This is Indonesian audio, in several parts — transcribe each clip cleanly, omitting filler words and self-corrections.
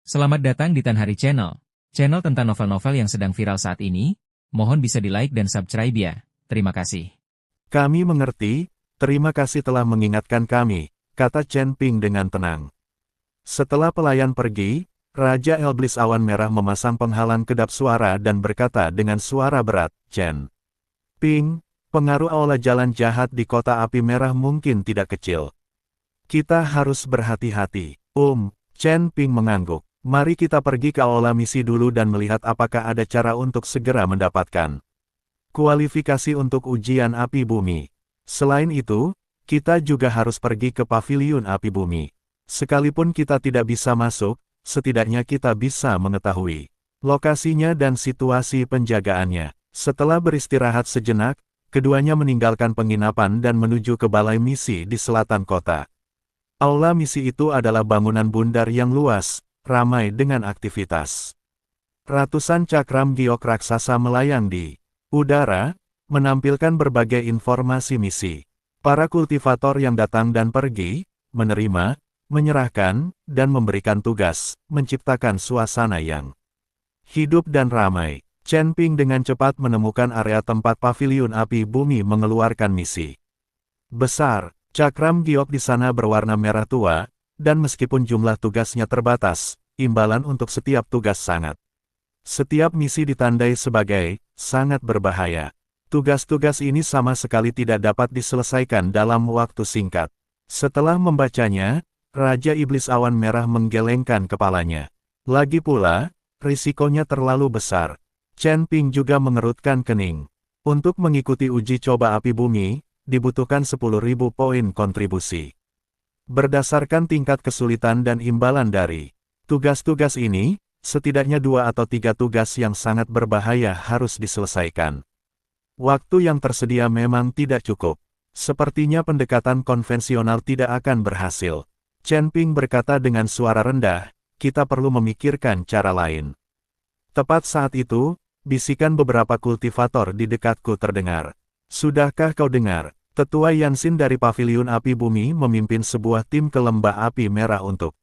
Selamat datang di Tan Hari Channel. Channel tentang novel-novel yang sedang viral saat ini. Mohon bisa di-like dan subscribe ya. Terima kasih. Kami mengerti, terima kasih telah mengingatkan kami, kata Chen Ping dengan tenang. Setelah pelayan pergi, Raja Elblis Awan Merah memasang penghalang kedap suara dan berkata dengan suara berat, Chen Ping, pengaruh aula jalan jahat di kota api merah mungkin tidak kecil. Kita harus berhati-hati. Chen Ping mengangguk. Mari kita pergi ke aula misi dulu dan melihat apakah ada cara untuk segera mendapatkan kualifikasi untuk ujian api bumi. Selain itu, kita juga harus pergi ke paviliun api bumi. Sekalipun kita tidak bisa masuk, setidaknya kita bisa mengetahui lokasinya dan situasi penjagaannya. Setelah beristirahat sejenak, keduanya meninggalkan penginapan dan menuju ke balai misi di selatan kota. Aula misi itu adalah bangunan bundar yang luas, ramai dengan aktivitas. Ratusan cakram giok raksasa melayang di udara, menampilkan berbagai informasi misi. Para kultivator yang datang dan pergi, menerima, menyerahkan, dan memberikan tugas, menciptakan suasana yang hidup dan ramai. Chen Ping dengan cepat menemukan area tempat paviliun api bumi mengeluarkan misi besar. Cakram giok di sana berwarna merah tua, dan meskipun jumlah tugasnya terbatas, imbalan untuk setiap tugas sangat. Setiap misi ditandai sebagai sangat berbahaya. Tugas-tugas ini sama sekali tidak dapat diselesaikan dalam waktu singkat. Setelah membacanya, Raja Iblis Awan Merah menggelengkan kepalanya. Lagi pula, risikonya terlalu besar. Chen Ping juga mengerutkan kening. Untuk mengikuti uji coba api bumi, dibutuhkan 10.000 poin kontribusi. Berdasarkan tingkat kesulitan dan imbalan dari tugas-tugas ini, setidaknya 2 atau 3 tugas yang sangat berbahaya harus diselesaikan. Waktu yang tersedia memang tidak cukup. Sepertinya pendekatan konvensional tidak akan berhasil. Chen Ping berkata dengan suara rendah, kita perlu memikirkan cara lain. Tepat saat itu, bisikan beberapa kultivator di dekatku terdengar. Sudahkah kau dengar? Tetua Yansin dari Paviliun Api Bumi memimpin sebuah tim ke lembah api merah untuk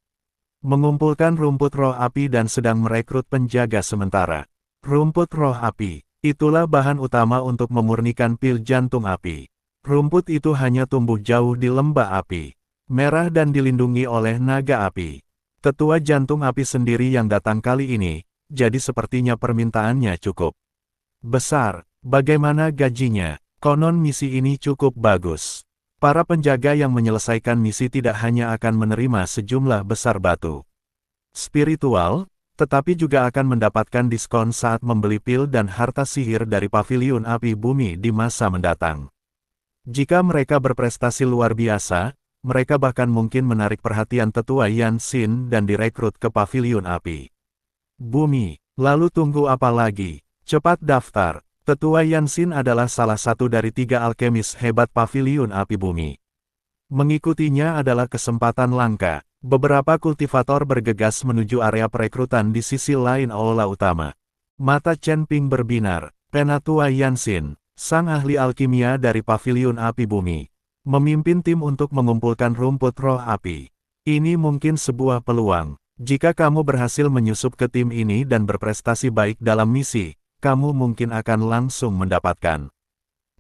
mengumpulkan rumput roh api dan sedang merekrut penjaga sementara. Rumput roh api, itulah bahan utama untuk memurnikan pil jantung api. Rumput itu hanya tumbuh jauh di lembah api merah dan dilindungi oleh naga api. Tetua jantung api sendiri yang datang kali ini, jadi sepertinya permintaannya cukup besar. Bagaimana gajinya? Konon misi ini cukup bagus. Para penjaga yang menyelesaikan misi tidak hanya akan menerima sejumlah besar batu spiritual, tetapi juga akan mendapatkan diskon saat membeli pil dan harta sihir dari paviliun api bumi di masa mendatang. Jika mereka berprestasi luar biasa, mereka bahkan mungkin menarik perhatian tetua Yansin dan direkrut ke paviliun api bumi. Lalu tunggu apa lagi? Cepat daftar. Tetua Yansin adalah salah satu dari 3 alkemis hebat paviliun api bumi. Mengikutinya adalah kesempatan langka. Beberapa kultivator bergegas menuju area perekrutan di sisi lain aula utama. Mata Chen Ping berbinar. Penatua Yansin, sang ahli alkimia dari paviliun api bumi, memimpin tim untuk mengumpulkan rumput roh api. Ini mungkin sebuah peluang. Jika kamu berhasil menyusup ke tim ini dan berprestasi baik dalam misi, kamu mungkin akan langsung mendapatkan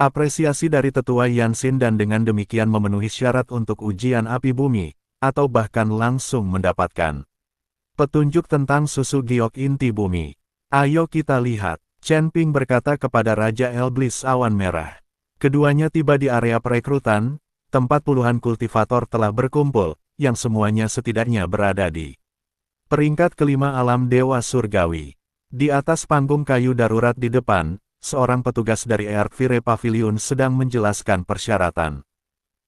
apresiasi dari tetua Yansin dan dengan demikian memenuhi syarat untuk ujian api bumi, atau bahkan langsung mendapatkan petunjuk tentang susu giok inti bumi. Ayo kita lihat, Chen Ping berkata kepada Raja Elblis Awan Merah. Keduanya tiba di area perekrutan, tempat puluhan kultivator telah berkumpul, yang semuanya setidaknya berada di peringkat kelima alam Dewa Surgawi. Di atas panggung kayu darurat di depan, seorang petugas dari Earthfire Pavilion sedang menjelaskan persyaratan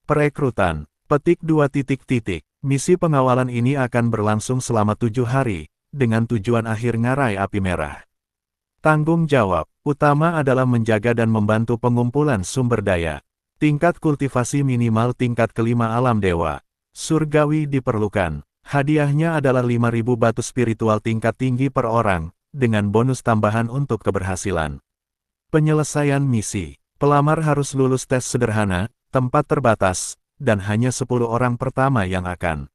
perekrutan. Petik 2 titik. Misi pengawalan ini akan berlangsung selama 7 hari, dengan tujuan akhir ngarai api merah. Tanggung jawab utama adalah menjaga dan membantu pengumpulan sumber daya. Tingkat kultivasi minimal tingkat kelima alam dewa surgawi diperlukan. Hadiahnya adalah 5.000 batu spiritual tingkat tinggi per orang, dengan bonus tambahan untuk keberhasilan penyelesaian misi. Pelamar harus lulus tes sederhana, tempat terbatas, dan hanya 10 orang pertama yang akan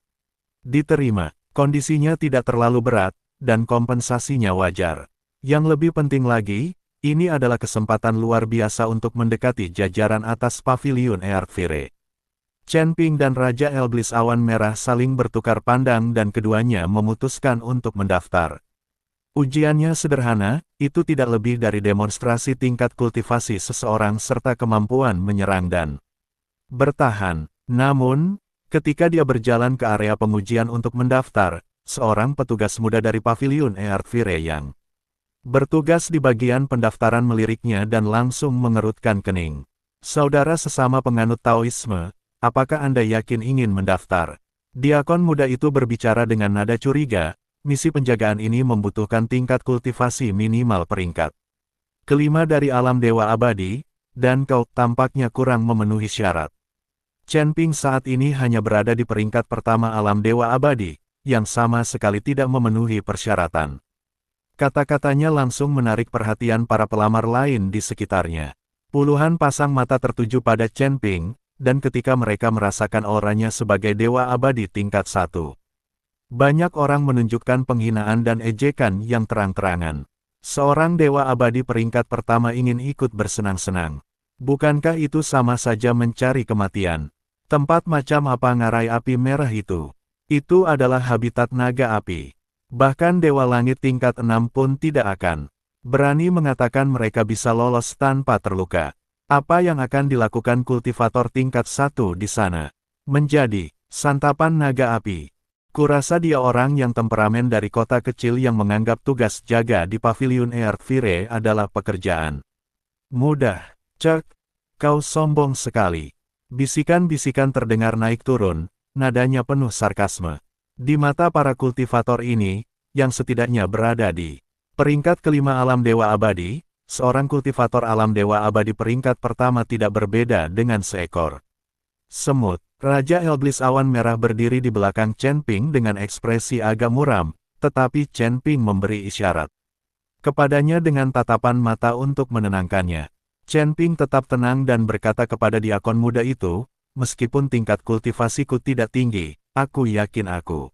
diterima. Kondisinya tidak terlalu berat, dan kompensasinya wajar. Yang lebih penting lagi, ini adalah kesempatan luar biasa untuk mendekati jajaran atas Paviliun Earthfire. Chen Ping dan Raja Elblis Awan Merah saling bertukar pandang dan keduanya memutuskan untuk mendaftar. Ujiannya sederhana, itu tidak lebih dari demonstrasi tingkat kultivasi seseorang serta kemampuan menyerang dan bertahan. Namun, ketika dia berjalan ke area pengujian untuk mendaftar, seorang petugas muda dari Paviliun Earthfire yang bertugas di bagian pendaftaran meliriknya dan langsung mengerutkan kening. Saudara sesama penganut Taoisme, apakah Anda yakin ingin mendaftar? Diakon muda itu berbicara dengan nada curiga, misi penjagaan ini membutuhkan tingkat kultivasi minimal peringkat kelima dari alam dewa abadi, dan kau tampaknya kurang memenuhi syarat. Chen Ping saat ini hanya berada di peringkat pertama alam dewa abadi, yang sama sekali tidak memenuhi persyaratan. Kata-katanya langsung menarik perhatian para pelamar lain di sekitarnya. Puluhan pasang mata tertuju pada Chen Ping, dan ketika mereka merasakan auranya sebagai dewa abadi tingkat 1. Banyak orang menunjukkan penghinaan dan ejekan yang terang-terangan. Seorang dewa abadi peringkat pertama ingin ikut bersenang-senang. Bukankah itu sama saja mencari kematian? Tempat macam apa ngarai api merah itu? Itu adalah habitat naga api. Bahkan Dewa Langit tingkat 6 pun tidak akan berani mengatakan mereka bisa lolos tanpa terluka. Apa yang akan dilakukan kultivator tingkat 1 di sana? Menjadi santapan naga api. Kurasa dia orang yang temperamen dari kota kecil yang menganggap tugas jaga di Paviliun Earthfire adalah pekerjaan mudah. Cek, kau sombong sekali. Bisikan-bisikan terdengar naik turun, nadanya penuh sarkasme. Di mata para kultivator ini, yang setidaknya berada di peringkat kelima alam dewa abadi, seorang kultivator alam dewa abadi peringkat pertama tidak berbeda dengan seekor semut. Raja Elblis Awan Merah berdiri di belakang Chen Ping dengan ekspresi agak muram, tetapi Chen Ping memberi isyarat kepadanya dengan tatapan mata untuk menenangkannya. Chen Ping tetap tenang dan berkata kepada diakon muda itu, meskipun tingkat kultivasiku tidak tinggi, aku yakin aku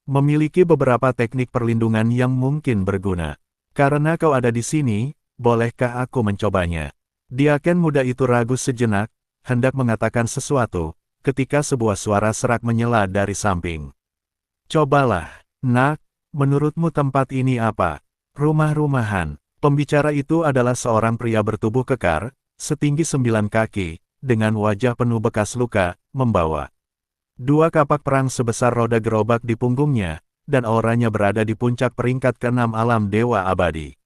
memiliki beberapa teknik perlindungan yang mungkin berguna. Karena kau ada di sini, bolehkah aku mencobanya? Diakon muda itu ragu sejenak, hendak mengatakan sesuatu, ketika sebuah suara serak menyela dari samping. Cobalah, nak, menurutmu tempat ini apa? Rumah-rumahan. Pembicara itu adalah seorang pria bertubuh kekar, setinggi 9 kaki, dengan wajah penuh bekas luka, membawa 2 kapak perang sebesar roda gerobak di punggungnya, dan auranya berada di puncak peringkat ke-6 alam dewa abadi.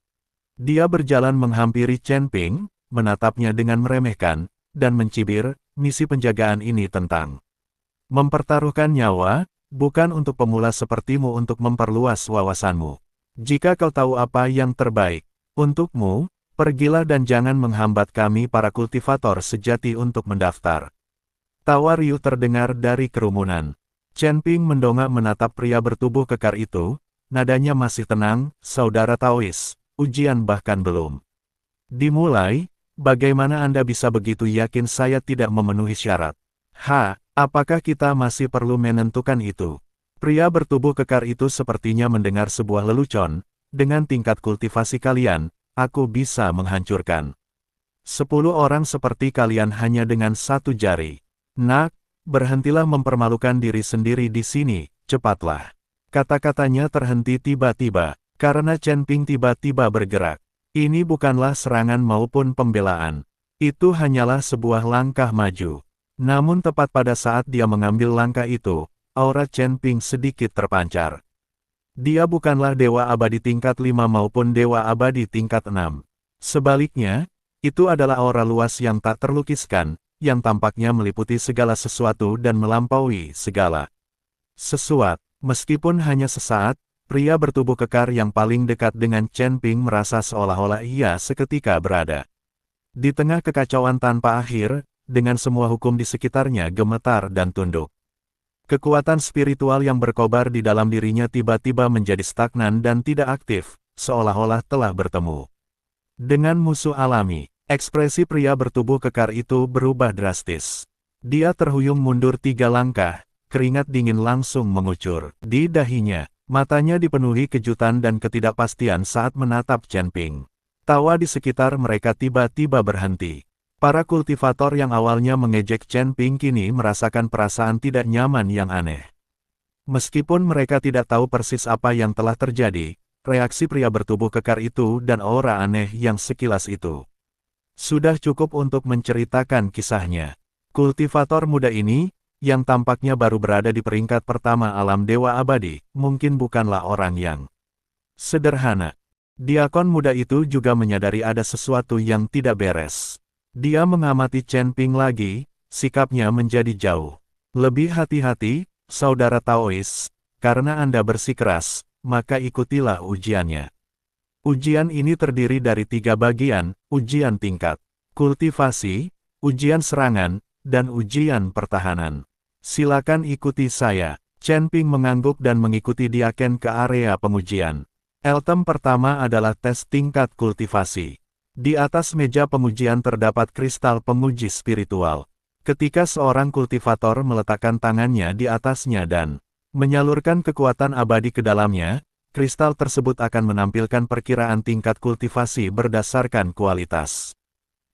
Dia berjalan menghampiri Chen Ping, menatapnya dengan meremehkan, dan mencibir, misi penjagaan ini tentang mempertaruhkan nyawa, bukan untuk pemula sepertimu untuk memperluas wawasanmu. Jika kau tahu apa yang terbaik untukmu, pergilah dan jangan menghambat kami para kultivator sejati untuk mendaftar. Tawa riuh terdengar dari kerumunan. Chen Ping mendongak menatap pria bertubuh kekar itu, nadanya masih tenang, saudara Taois, ujian bahkan belum dimulai, bagaimana Anda bisa begitu yakin saya tidak memenuhi syarat? Apakah kita masih perlu menentukan itu? Pria bertubuh kekar itu sepertinya mendengar sebuah lelucon. Dengan tingkat kultivasi kalian, aku bisa menghancurkan 10 orang seperti kalian hanya dengan 1 jari. Nak, berhentilah mempermalukan diri sendiri di sini, cepatlah. Kata-katanya terhenti tiba-tiba, karena Chen Ping tiba-tiba bergerak. Ini bukanlah serangan maupun pembelaan. Itu hanyalah sebuah langkah maju. Namun tepat pada saat dia mengambil langkah itu, aura Chen Ping sedikit terpancar. Dia bukanlah dewa abadi tingkat 5 maupun dewa abadi tingkat 6. Sebaliknya, itu adalah aura luas yang tak terlukiskan, yang tampaknya meliputi segala sesuatu dan melampaui segala sesuatu. Meskipun hanya sesaat, pria bertubuh kekar yang paling dekat dengan Chen Ping merasa seolah-olah ia seketika berada di tengah kekacauan tanpa akhir, dengan semua hukum di sekitarnya gemetar dan tunduk. Kekuatan spiritual yang berkobar di dalam dirinya tiba-tiba menjadi stagnan dan tidak aktif, seolah-olah telah bertemu dengan musuh alami. Ekspresi pria bertubuh kekar itu berubah drastis. Dia terhuyung mundur 3 langkah, keringat dingin langsung mengucur. Di dahinya, matanya dipenuhi kejutan dan ketidakpastian saat menatap Chen Ping. Tawa di sekitar mereka tiba-tiba berhenti. Para kultivator yang awalnya mengejek Chen Ping kini merasakan perasaan tidak nyaman yang aneh. Meskipun mereka tidak tahu persis apa yang telah terjadi, reaksi pria bertubuh kekar itu dan aura aneh yang sekilas itu sudah cukup untuk menceritakan kisahnya. Kultivator muda ini, yang tampaknya baru berada di peringkat pertama alam dewa abadi, mungkin bukanlah orang yang sederhana. Diakon muda itu juga menyadari ada sesuatu yang tidak beres. Dia mengamati Chen Ping lagi, sikapnya menjadi jauh lebih hati-hati, saudara Taois, karena Anda bersikeras, maka ikutilah ujiannya. Ujian ini terdiri dari 3 bagian, ujian tingkat kultivasi, ujian serangan, dan ujian pertahanan. Silakan ikuti saya. Chen Ping mengangguk dan mengikuti Diaken ke area pengujian. Item pertama adalah tes tingkat kultivasi. Di atas meja pengujian terdapat kristal penguji spiritual. Ketika seorang kultivator meletakkan tangannya di atasnya dan menyalurkan kekuatan abadi ke dalamnya, kristal tersebut akan menampilkan perkiraan tingkat kultivasi berdasarkan kualitas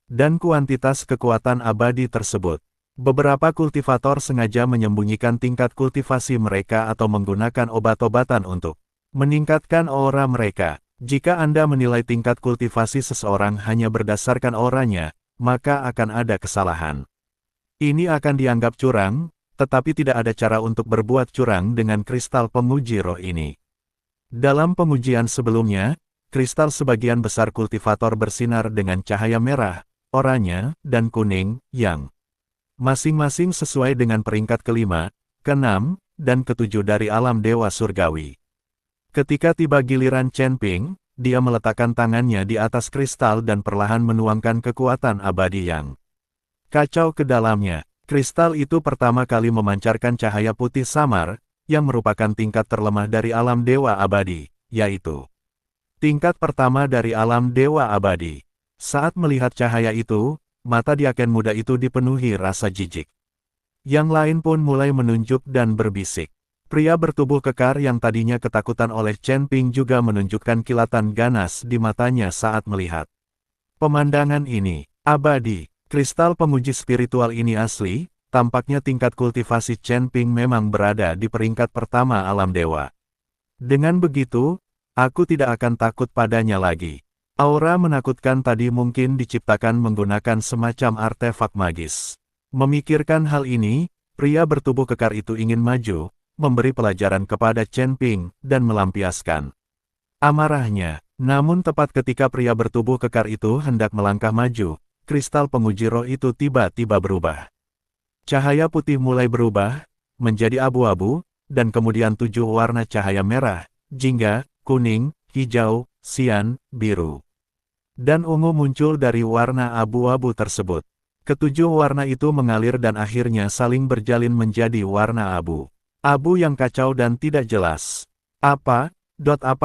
dan kuantitas kekuatan abadi tersebut. Beberapa kultivator sengaja menyembunyikan tingkat kultivasi mereka atau menggunakan obat-obatan untuk meningkatkan aura mereka. Jika Anda menilai tingkat kultivasi seseorang hanya berdasarkan auranya, maka akan ada kesalahan. Ini akan dianggap curang, tetapi tidak ada cara untuk berbuat curang dengan kristal penguji roh ini. Dalam pengujian sebelumnya, kristal sebagian besar kultivator bersinar dengan cahaya merah, oranye, dan kuning, yang masing-masing sesuai dengan peringkat kelima, keenam, dan ketujuh dari alam dewa surgawi. Ketika tiba giliran Chen Ping, dia meletakkan tangannya di atas kristal dan perlahan menuangkan kekuatan abadi yang kacau ke dalamnya. Kristal itu pertama kali memancarkan cahaya putih samar, yang merupakan tingkat terlemah dari alam dewa abadi, yaitu tingkat pertama dari alam dewa abadi. Saat melihat cahaya itu, mata Diaken muda itu dipenuhi rasa jijik. Yang lain pun mulai menunjuk dan berbisik. Pria bertubuh kekar yang tadinya ketakutan oleh Chen Ping juga menunjukkan kilatan ganas di matanya saat melihat pemandangan ini. Abadi, kristal penguji spiritual ini asli, tampaknya tingkat kultivasi Chen Ping memang berada di peringkat pertama alam dewa. Dengan begitu, aku tidak akan takut padanya lagi. Aura menakutkan tadi mungkin diciptakan menggunakan semacam artefak magis. Memikirkan hal ini, pria bertubuh kekar itu ingin maju, memberi pelajaran kepada Chen Ping, dan melampiaskan amarahnya. Namun tepat ketika pria bertubuh kekar itu hendak melangkah maju, kristal penguji roh itu tiba-tiba berubah. Cahaya putih mulai berubah, menjadi abu-abu, dan kemudian 7 warna cahaya merah, jingga, kuning, hijau, sian, biru, dan ungu muncul dari warna abu-abu tersebut. Ketujuh warna itu mengalir dan akhirnya saling berjalin menjadi warna abu. Abu yang kacau dan tidak jelas. Apa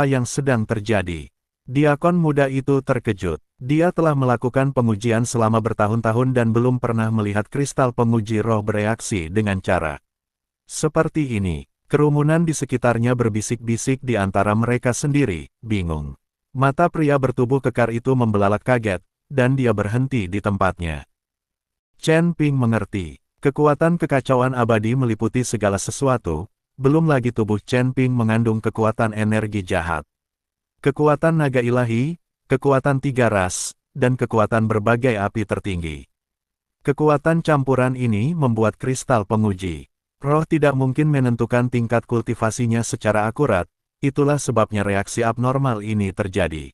yang sedang terjadi? Diakon muda itu terkejut. Dia telah melakukan pengujian selama bertahun-tahun dan belum pernah melihat kristal penguji roh bereaksi dengan cara seperti ini. Kerumunan di sekitarnya berbisik-bisik di antara mereka sendiri, bingung. Mata pria bertubuh kekar itu membelalak kaget, dan dia berhenti di tempatnya. Chen Ping mengerti. Kekuatan kekacauan abadi meliputi segala sesuatu, belum lagi tubuh Chen Ping mengandung kekuatan energi jahat. Kekuatan naga ilahi, kekuatan 3 ras, dan kekuatan berbagai api tertinggi. Kekuatan campuran ini membuat kristal penguji roh tidak mungkin menentukan tingkat kultivasinya secara akurat, itulah sebabnya reaksi abnormal ini terjadi.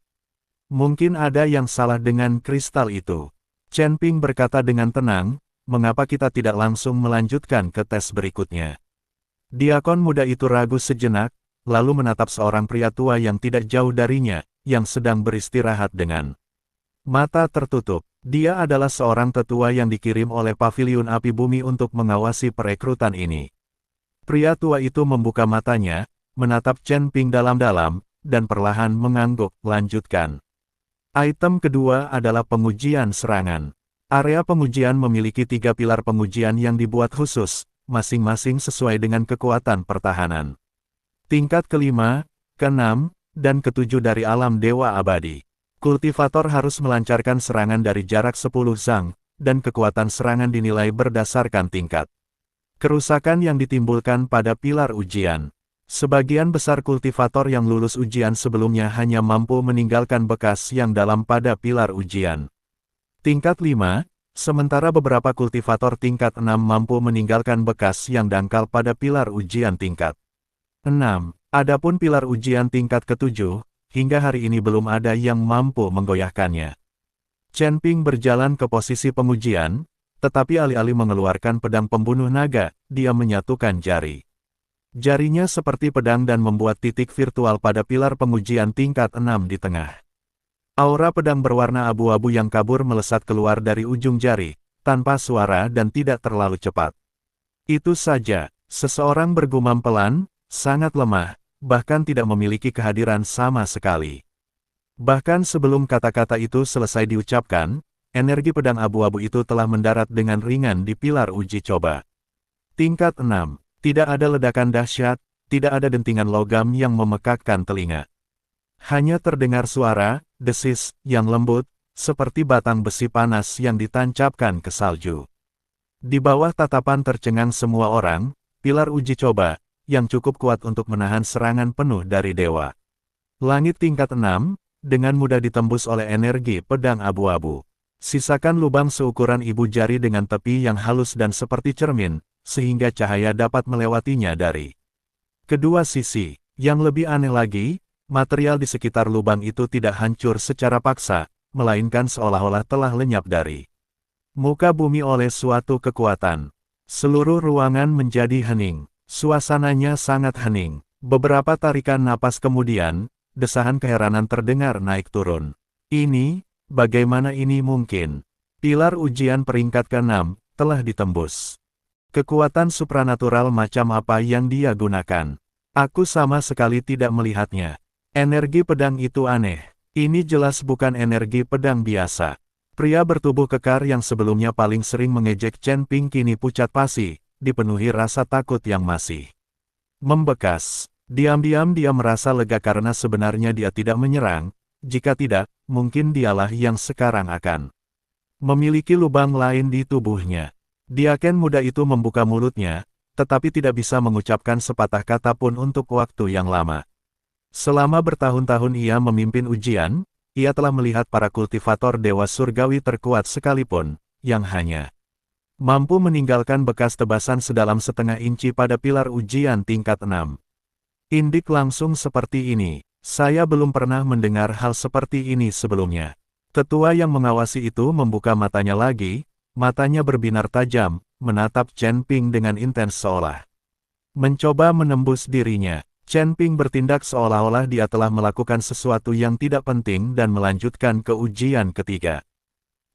Mungkin ada yang salah dengan kristal itu. Chen Ping berkata dengan tenang, mengapa kita tidak langsung melanjutkan ke tes berikutnya? Diakon muda itu ragu sejenak, lalu menatap seorang pria tua yang tidak jauh darinya, yang sedang beristirahat dengan mata tertutup. Dia adalah seorang tetua yang dikirim oleh Paviliun Api Bumi untuk mengawasi perekrutan ini. Pria tua itu membuka matanya, menatap Chen Ping dalam-dalam, dan perlahan mengangguk, lanjutkan. Item kedua adalah pengujian serangan. Area pengujian memiliki 3 pilar pengujian yang dibuat khusus, masing-masing sesuai dengan kekuatan pertahanan. Tingkat kelima, keenam, dan ketujuh dari alam Dewa Abadi. Kultivator harus melancarkan serangan dari jarak 10 zang, dan kekuatan serangan dinilai berdasarkan tingkat kerusakan yang ditimbulkan pada pilar ujian. Sebagian besar kultivator yang lulus ujian sebelumnya hanya mampu meninggalkan bekas yang dalam pada pilar ujian. Tingkat 5, sementara beberapa kultivator tingkat 6 mampu meninggalkan bekas yang dangkal pada pilar ujian tingkat 6. Adapun pilar ujian tingkat ke-7, hingga hari ini belum ada yang mampu menggoyahkannya. Chen Ping berjalan ke posisi pengujian, tetapi alih-alih mengeluarkan pedang pembunuh naga, dia menyatukan jari. Jarinya seperti pedang dan membuat titik virtual pada pilar pengujian tingkat 6 di tengah. Aura pedang berwarna abu-abu yang kabur melesat keluar dari ujung jari, tanpa suara dan tidak terlalu cepat. Itu saja, seseorang bergumam pelan, sangat lemah, bahkan tidak memiliki kehadiran sama sekali. Bahkan sebelum kata-kata itu selesai diucapkan, energi pedang abu-abu itu telah mendarat dengan ringan di pilar uji coba. Tingkat 6. Tidak ada ledakan dahsyat, tidak ada dentingan logam yang memekakkan telinga. Hanya terdengar suara, desis, yang lembut, seperti batang besi panas yang ditancapkan ke salju. Di bawah tatapan tercengang semua orang, pilar uji coba, yang cukup kuat untuk menahan serangan penuh dari dewa langit tingkat 6, dengan mudah ditembus oleh energi pedang abu-abu. Sisakan lubang seukuran ibu jari dengan tepi yang halus dan seperti cermin, sehingga cahaya dapat melewatinya dari kedua sisi. Yang lebih aneh lagi, material di sekitar lubang itu tidak hancur secara paksa, melainkan seolah-olah telah lenyap dari muka bumi oleh suatu kekuatan. Seluruh ruangan menjadi hening. Suasananya sangat hening. Beberapa tarikan napas kemudian, desahan keheranan terdengar naik turun. Ini, bagaimana ini mungkin? Pilar ujian peringkat ke-6 telah ditembus. Kekuatan supranatural macam apa yang dia gunakan? Aku sama sekali tidak melihatnya. Energi pedang itu aneh. Ini jelas bukan energi pedang biasa. Pria bertubuh kekar yang sebelumnya paling sering mengejek Chen Ping kini pucat pasi, dipenuhi rasa takut yang masih membekas. Diam-diam dia merasa lega karena sebenarnya dia tidak menyerang, jika tidak, mungkin dialah yang sekarang akan memiliki lubang lain di tubuhnya. Diaken muda itu membuka mulutnya, tetapi tidak bisa mengucapkan sepatah kata pun untuk waktu yang lama. Selama bertahun-tahun ia memimpin ujian, ia telah melihat para kultivator dewa surgawi terkuat sekalipun, yang hanya mampu meninggalkan bekas tebasan sedalam setengah inci pada pilar ujian tingkat 6. Indik langsung seperti ini, saya belum pernah mendengar hal seperti ini sebelumnya. Tetua yang mengawasi itu membuka matanya lagi, matanya berbinar tajam, menatap Chen Ping dengan intens seolah mencoba menembus dirinya. Chen Ping bertindak seolah-olah dia telah melakukan sesuatu yang tidak penting dan melanjutkan ke ujian ketiga.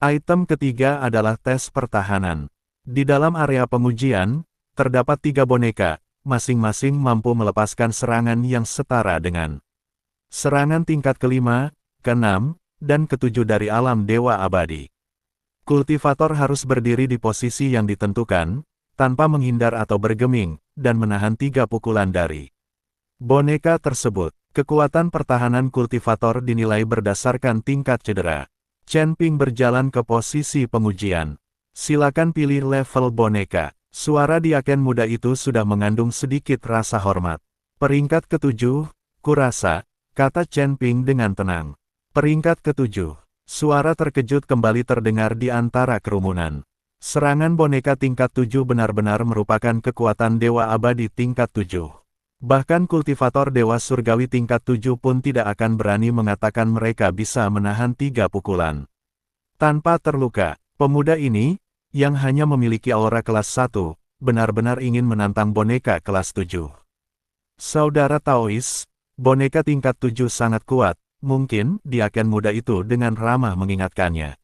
Item ketiga adalah tes pertahanan. Di dalam area pengujian, terdapat 3 boneka, masing-masing mampu melepaskan serangan yang setara dengan serangan tingkat ke-5, ke-6, dan ke-7 dari alam Dewa Abadi. Kultivator harus berdiri di posisi yang ditentukan, tanpa menghindar atau bergeming, dan menahan 3 pukulan dari boneka tersebut. Kekuatan pertahanan kultivator dinilai berdasarkan tingkat cedera. Chen Ping berjalan ke posisi pengujian. Silakan pilih level boneka. Suara diaken muda itu sudah mengandung sedikit rasa hormat. Peringkat ke-7, kurasa, kata Chen Ping dengan tenang. Peringkat ke-7. Suara terkejut kembali terdengar di antara kerumunan. Serangan boneka tingkat 7 benar-benar merupakan kekuatan dewa abadi tingkat 7. Bahkan kultivator dewa surgawi tingkat 7 pun tidak akan berani mengatakan mereka bisa menahan 3 pukulan tanpa terluka. Pemuda ini, yang hanya memiliki aura kelas 1, benar-benar ingin menantang boneka kelas 7. Saudara Taois, boneka tingkat 7 sangat kuat. Mungkin, diaken muda itu dengan ramah mengingatkannya.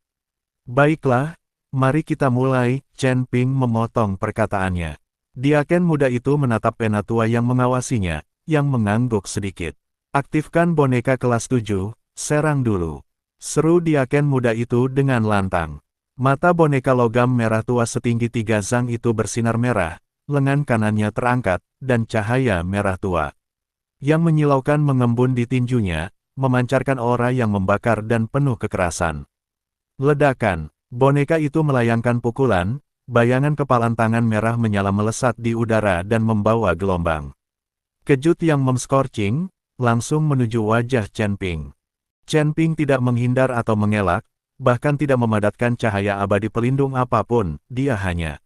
Baiklah, mari kita mulai, Chen Ping memotong perkataannya. Diaken muda itu menatap penatua yang mengawasinya, yang mengangguk sedikit. Aktifkan boneka kelas 7, serang dulu. Seru diaken muda itu dengan lantang. Mata boneka logam merah tua setinggi 3 zang itu bersinar merah, lengan kanannya terangkat, dan cahaya merah tua yang menyilaukan mengembun di tinjunya, memancarkan aura yang membakar dan penuh kekerasan. Ledakan, boneka itu melayangkan pukulan, bayangan kepalan tangan merah menyala melesat di udara dan membawa gelombang kejut yang mem-scorching, langsung menuju wajah Chen Ping. Chen Ping tidak menghindar atau mengelak, bahkan tidak memadamkan cahaya abadi pelindung apapun, dia hanya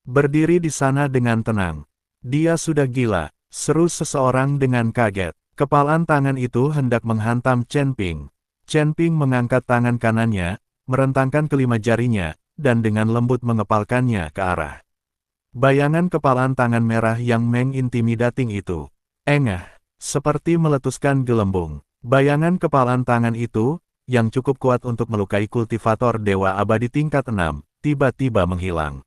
berdiri di sana dengan tenang. Dia sudah gila, seru seseorang dengan kaget. Kepalan tangan itu hendak menghantam Chen Ping. Chen Ping mengangkat tangan kanannya, merentangkan kelima jarinya, dan dengan lembut mengepalkannya ke arah bayangan kepalan tangan merah yang mengintimidating itu. Engah, seperti meletuskan gelembung. Bayangan kepalan tangan itu, yang cukup kuat untuk melukai kultivator Dewa Abadi tingkat 6, tiba-tiba menghilang.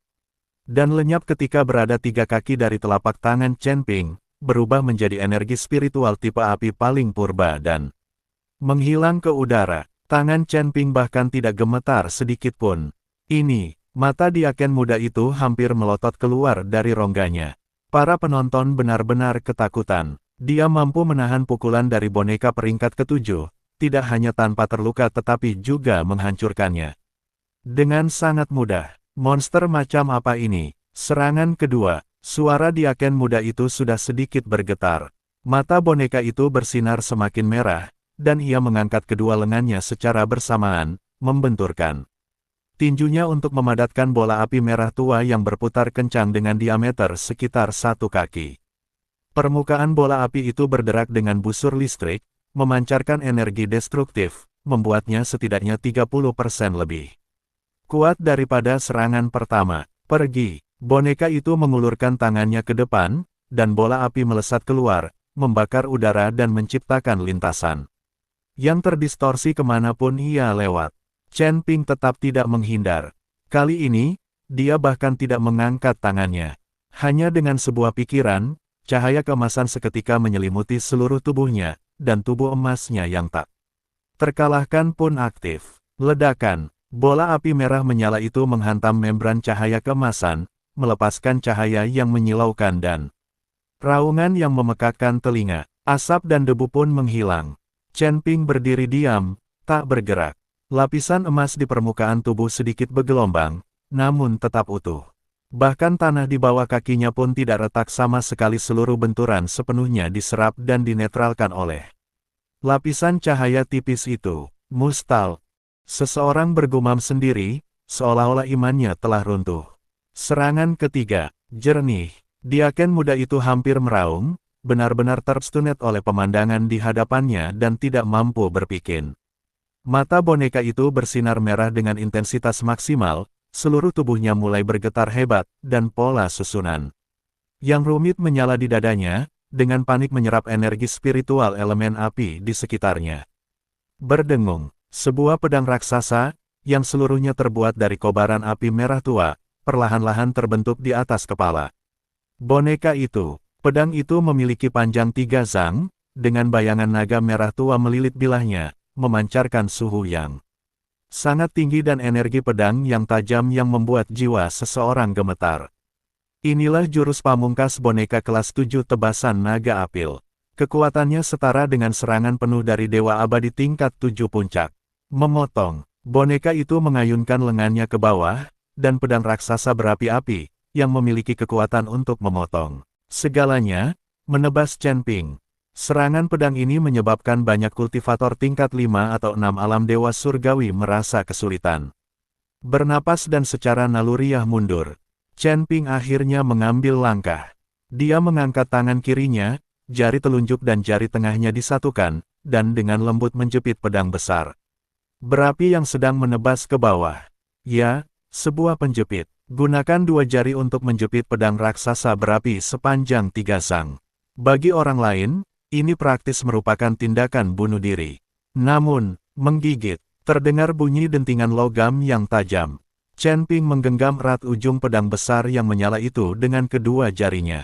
Dan lenyap ketika berada 3 kaki dari telapak tangan Chen Ping, berubah menjadi energi spiritual tipe api paling purba dan menghilang ke udara. Tangan Chen Ping bahkan tidak gemetar sedikit pun. Ini, mata Diaken muda itu hampir melotot keluar dari rongganya. Para penonton benar-benar ketakutan. Dia mampu menahan pukulan dari boneka peringkat ke-7, tidak hanya tanpa terluka tetapi juga menghancurkannya dengan sangat mudah. Monster macam apa ini? Serangan kedua. Suara Diaken muda itu sudah sedikit bergetar. Mata boneka itu bersinar semakin merah, dan ia mengangkat kedua lengannya secara bersamaan, membenturkan tinjunya untuk memadatkan bola api merah tua yang berputar kencang dengan diameter sekitar 1 kaki. Permukaan bola api itu berderak dengan busur listrik, memancarkan energi destruktif, membuatnya setidaknya 30% lebih kuat daripada serangan pertama. Pergi. Boneka itu mengulurkan tangannya ke depan, dan bola api melesat keluar, membakar udara dan menciptakan lintasan yang terdistorsi kemanapun ia lewat. Chen Ping tetap tidak menghindar. Kali ini, dia bahkan tidak mengangkat tangannya. Hanya dengan sebuah pikiran, cahaya keemasan seketika menyelimuti seluruh tubuhnya, dan tubuh emasnya yang tak terkalahkan pun aktif. Ledakan, bola api merah menyala itu menghantam membran cahaya keemasan, melepaskan cahaya yang menyilaukan dan raungan yang memekakkan telinga. Asap dan debu pun menghilang. Chen Ping berdiri diam, tak bergerak. Lapisan emas di permukaan tubuh sedikit bergelombang, namun tetap utuh. Bahkan tanah di bawah kakinya pun tidak retak sama sekali, seluruh benturan sepenuhnya diserap dan dinetralkan oleh lapisan cahaya tipis itu. Mustal. Seseorang bergumam sendiri, seolah-olah imannya telah runtuh. Serangan ketiga, jernih. Diaken muda itu hampir meraung, benar-benar terstunet oleh pemandangan di hadapannya dan tidak mampu berpikir. Mata boneka itu bersinar merah dengan intensitas maksimal, seluruh tubuhnya mulai bergetar hebat, dan pola susunan yang rumit menyala di dadanya, dengan panik menyerap energi spiritual elemen api di sekitarnya. Berdengung, sebuah pedang raksasa, yang seluruhnya terbuat dari kobaran api merah tua, perlahan-lahan terbentuk di atas kepala boneka itu. Pedang itu memiliki panjang 3 zang, dengan bayangan naga merah tua melilit bilahnya, memancarkan suhu yang sangat tinggi dan energi pedang yang tajam yang membuat jiwa seseorang gemetar. Inilah jurus pamungkas boneka kelas 7 tebasan naga apil. Kekuatannya setara dengan serangan penuh dari Dewa Abadi tingkat 7 puncak. Memotong. Boneka itu mengayunkan lengannya ke bawah, dan pedang raksasa berapi-api, yang memiliki kekuatan untuk memotong segalanya, menebas Chen Ping. Serangan pedang ini menyebabkan banyak kultivator tingkat 5 atau 6 alam dewa surgawi merasa kesulitan bernapas dan secara naluriah mundur. Chen Ping akhirnya mengambil langkah. Dia mengangkat tangan kirinya, jari telunjuk dan jari tengahnya disatukan, dan dengan lembut menjepit pedang besar berapi yang sedang menebas ke bawah. Ya, sebuah penjepit. Gunakan 2 jari untuk menjepit pedang raksasa berapi sepanjang 3 zang. Bagi orang lain, ini praktis merupakan tindakan bunuh diri. Namun, menggigit, terdengar bunyi dentingan logam yang tajam. Chen Ping menggenggam erat ujung pedang besar yang menyala itu dengan kedua jarinya.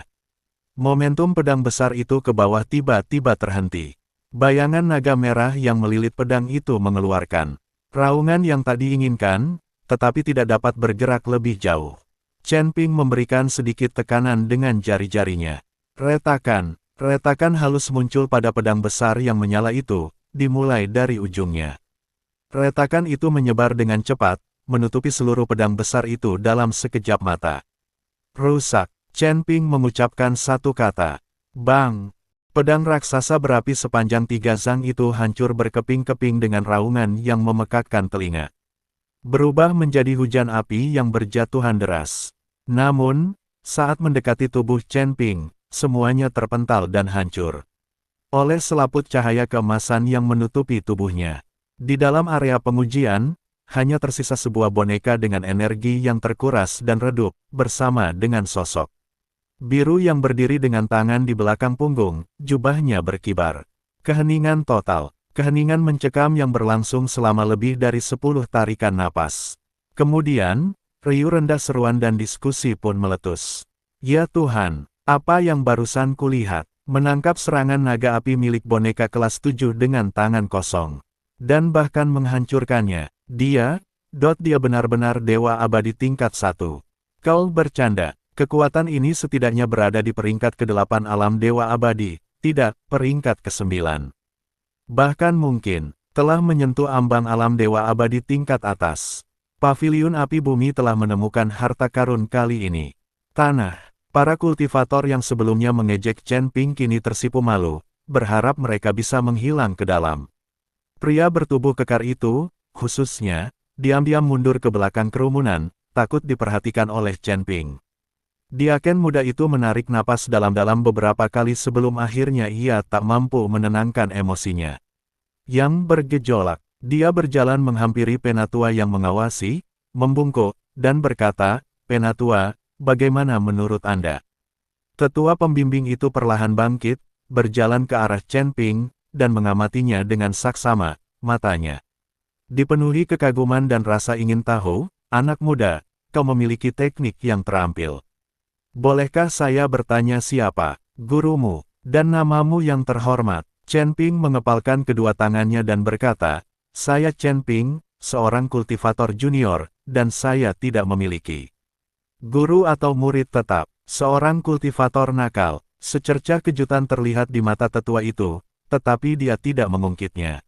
Momentum pedang besar itu ke bawah tiba-tiba terhenti. Bayangan naga merah yang melilit pedang itu mengeluarkan raungan yang tak diinginkan, tetapi tidak dapat bergerak lebih jauh. Chen Ping memberikan sedikit tekanan dengan jari-jarinya. Retakan halus muncul pada pedang besar yang menyala itu, dimulai dari ujungnya. Retakan itu menyebar dengan cepat, menutupi seluruh pedang besar itu dalam sekejap mata. Rusak. Chen Ping mengucapkan satu kata. Bang! Pedang raksasa berapi sepanjang 3 zang itu hancur berkeping-keping dengan raungan yang memekakkan telinga. Berubah menjadi hujan api yang berjatuhan deras. Namun, saat mendekati tubuh Chen Ping, semuanya terpental dan hancur oleh selaput cahaya keemasan yang menutupi tubuhnya. Di dalam area pengujian, hanya tersisa sebuah boneka dengan energi yang terkuras dan redup, bersama dengan sosok biru yang berdiri dengan tangan di belakang punggung, jubahnya berkibar. Keheningan total, keheningan mencekam yang berlangsung selama lebih dari 10 tarikan napas. Kemudian, riuh rendah seruan dan diskusi pun meletus. Ya Tuhan, apa yang barusan kulihat? Menangkap serangan naga api milik boneka kelas 7 dengan tangan kosong. Dan bahkan menghancurkannya. Dia benar-benar dewa abadi tingkat 1. Kau bercanda, kekuatan ini setidaknya berada di peringkat ke-8 alam dewa abadi, tidak peringkat ke-9. Bahkan mungkin, telah menyentuh ambang alam dewa abadi tingkat atas. Paviliun api bumi telah menemukan harta karun kali ini. Tanah. Para kultivator yang sebelumnya mengejek Chen Ping kini tersipu malu, berharap mereka bisa menghilang ke dalam. Pria bertubuh kekar itu, khususnya, diam-diam mundur ke belakang kerumunan, takut diperhatikan oleh Chen Ping. Diaken muda itu menarik napas dalam-dalam beberapa kali sebelum akhirnya ia tak mampu menenangkan emosinya yang bergejolak. Dia berjalan menghampiri Penatua yang mengawasi, membungkuk, dan berkata, "Penatua, bagaimana menurut Anda?" Tetua pembimbing itu perlahan bangkit, berjalan ke arah Chen Ping, dan mengamatinya dengan saksama, matanya dipenuhi kekaguman dan rasa ingin tahu. "Anak muda, kau memiliki teknik yang terampil. Bolehkah saya bertanya siapa gurumu, dan namamu yang terhormat?" Chen Ping mengepalkan kedua tangannya dan berkata, "Saya Chen Ping, seorang kultivator junior, dan saya tidak memiliki guru atau murid tetap." Seorang kultivator nakal. Secercah kejutan terlihat di mata tetua itu, tetapi dia tidak mengungkitnya.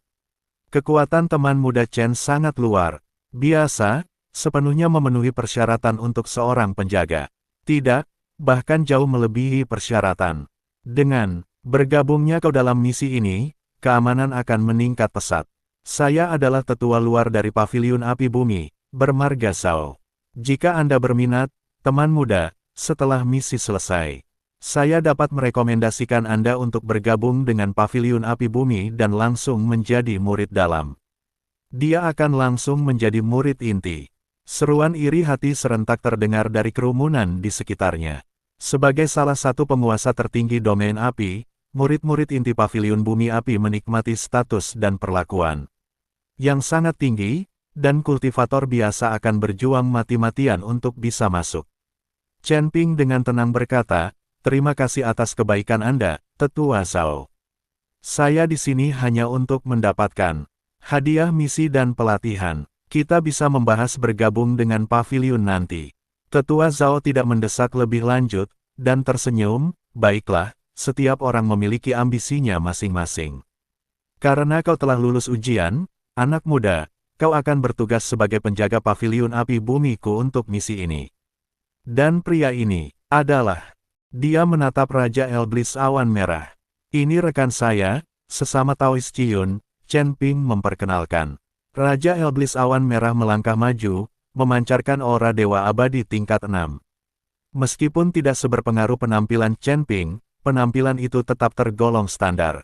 Kekuatan teman muda Chen sangat luar biasa, sepenuhnya memenuhi persyaratan untuk seorang penjaga. Tidak, bahkan jauh melebihi persyaratan. Dengan bergabungnya kau dalam misi ini, keamanan akan meningkat pesat. Saya adalah tetua luar dari Paviliun Api Bumi, bermarga Zhao. Jika Anda berminat, teman muda, setelah misi selesai, saya dapat merekomendasikan Anda untuk bergabung dengan Paviliun Api Bumi dan langsung menjadi murid dalam. Dia akan langsung menjadi murid inti. Seruan iri hati serentak terdengar dari kerumunan di sekitarnya. Sebagai salah satu penguasa tertinggi domain api, murid-murid inti Paviliun Bumi Api menikmati status dan perlakuan yang sangat tinggi, dan kultivator biasa akan berjuang mati-matian untuk bisa masuk. Chen Ping dengan tenang berkata, "Terima kasih atas kebaikan Anda, Tetua Zhao. Saya di sini hanya untuk mendapatkan hadiah misi dan pelatihan. Kita bisa membahas bergabung dengan paviliun nanti." Tetua Zhao tidak mendesak lebih lanjut, dan tersenyum, "Baiklah, setiap orang memiliki ambisinya masing-masing. Karena kau telah lulus ujian, anak muda, kau akan bertugas sebagai penjaga Paviliun Api Bumiku untuk misi ini." Dan pria ini adalah, dia menatap Raja Elblis Awan Merah. "Ini rekan saya, sesama Taois Ciyun," Chen Ping memperkenalkan. Raja Elblis Awan Merah melangkah maju, memancarkan aura dewa abadi tingkat 6. Meskipun tidak seberpengaruh penampilan Chen Ping, penampilan itu tetap tergolong standar.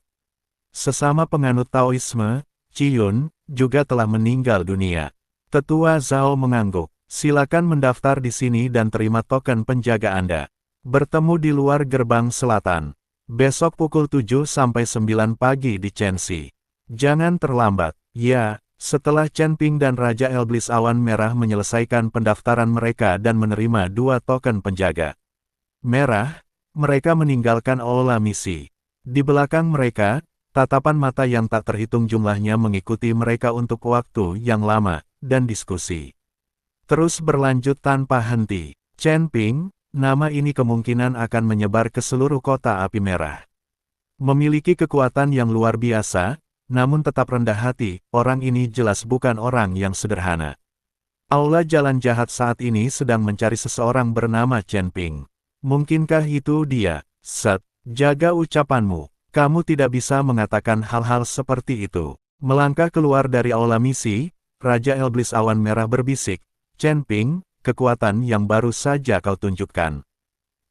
Sesama penganut Taoisme, Ciyun, juga telah meninggal dunia. Tetua Zhao mengangguk. "Silakan mendaftar di sini dan terima token penjaga Anda. Bertemu di luar gerbang selatan. Besok pukul 7 sampai 9 pagi di Chenxi. Jangan terlambat." Ya, setelah Chen Ping dan Raja Elblis Awan Merah menyelesaikan pendaftaran mereka dan menerima 2 token penjaga merah, mereka meninggalkan aula misi. Di belakang mereka, tatapan mata yang tak terhitung jumlahnya mengikuti mereka untuk waktu yang lama, dan diskusi terus berlanjut tanpa henti. Chen Ping, nama ini kemungkinan akan menyebar ke seluruh kota api merah. Memiliki kekuatan yang luar biasa, namun tetap rendah hati, orang ini jelas bukan orang yang sederhana. Aula Jalan Jahat saat ini sedang mencari seseorang bernama Chen Ping. Mungkinkah itu dia? Set, jaga ucapanmu. Kamu tidak bisa mengatakan hal-hal seperti itu. Melangkah keluar dari aula misi, Raja Iblis Awan Merah berbisik, Chen Ping, kekuatan yang baru saja kau tunjukkan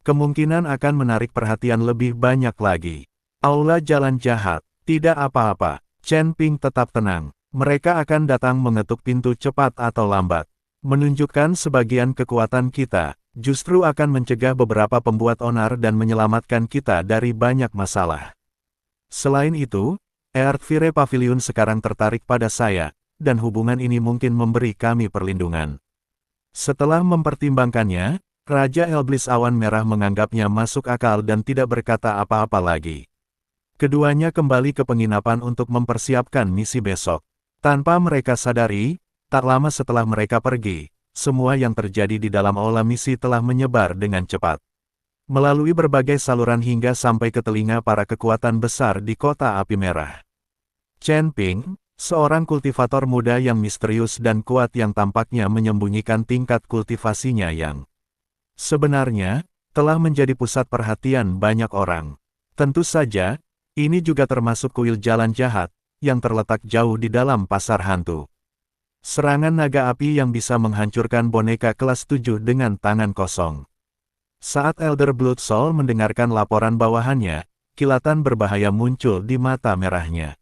kemungkinan akan menarik perhatian lebih banyak lagi. Aula Jalan Jahat, tidak apa-apa, Chen Ping tetap tenang. Mereka akan datang mengetuk pintu cepat atau lambat. Menunjukkan sebagian kekuatan kita, justru akan mencegah beberapa pembuat onar dan menyelamatkan kita dari banyak masalah. Selain itu, Earthfire Pavilion sekarang tertarik pada saya, dan hubungan ini mungkin memberi kami perlindungan. Setelah mempertimbangkannya, Raja Iblis Awan Merah menganggapnya masuk akal dan tidak berkata apa-apa lagi. Keduanya kembali ke penginapan untuk mempersiapkan misi besok. Tanpa mereka sadari, tak lama setelah mereka pergi, semua yang terjadi di dalam aula misi telah menyebar dengan cepat. Melalui berbagai saluran hingga sampai ke telinga para kekuatan besar di kota api merah. Chen Ping, seorang kultivator muda yang misterius dan kuat yang tampaknya menyembunyikan tingkat kultivasinya yang sebenarnya telah menjadi pusat perhatian banyak orang. Tentu saja, ini juga termasuk kuil Jalan Jahat, yang terletak jauh di dalam pasar hantu. Serangan naga api yang bisa menghancurkan boneka kelas 7 dengan tangan kosong. Saat Elder Blood Soul mendengarkan laporan bawahannya, kilatan berbahaya muncul di mata merahnya.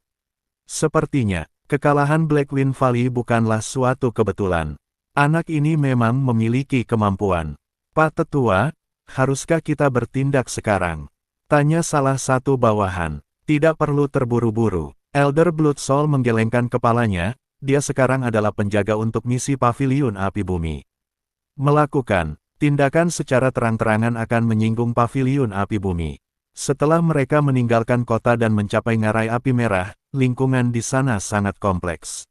Sepertinya, kekalahan Blackwind Valley bukanlah suatu kebetulan. Anak ini memang memiliki kemampuan. Pak Tetua, haruskah kita bertindak sekarang? Tanya salah satu bawahan. Tidak perlu terburu-buru. Elder Blood Soul menggelengkan kepalanya, dia sekarang adalah penjaga untuk misi Paviliun Api Bumi. Melakukan tindakan secara terang-terangan akan menyinggung Paviliun Api Bumi. Setelah mereka meninggalkan kota dan mencapai ngarai api merah, lingkungan di sana sangat kompleks.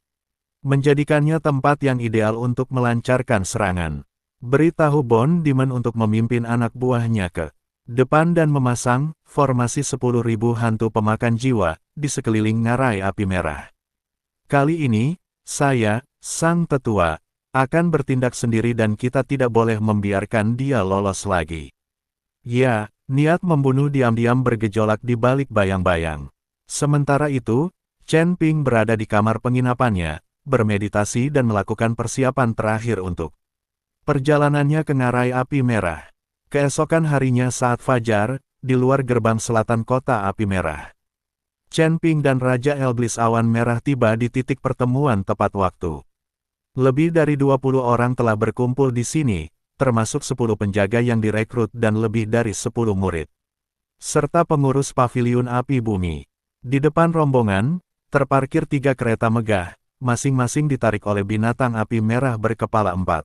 Menjadikannya tempat yang ideal untuk melancarkan serangan. Beritahu Bond Demon untuk memimpin anak buahnya ke depan dan memasang formasi 10.000 hantu pemakan jiwa di sekeliling ngarai api merah. Kali ini, saya, Sang Tetua, akan bertindak sendiri dan kita tidak boleh membiarkan dia lolos lagi. Ya, niat membunuh diam-diam bergejolak di balik bayang-bayang. Sementara itu, Chen Ping berada di kamar penginapannya, bermeditasi dan melakukan persiapan terakhir untuk perjalanannya ke ngarai api merah. Keesokan harinya saat fajar, di luar gerbang selatan kota api merah. Chen Ping dan Raja Iblis Awan Merah tiba di titik pertemuan tepat waktu. Lebih dari 20 orang telah berkumpul di sini, termasuk 10 penjaga yang direkrut dan lebih dari 10 murid. Serta pengurus Paviliun Api Bumi. Di depan rombongan, terparkir 3 kereta megah, masing-masing ditarik oleh binatang api merah berkepala 4.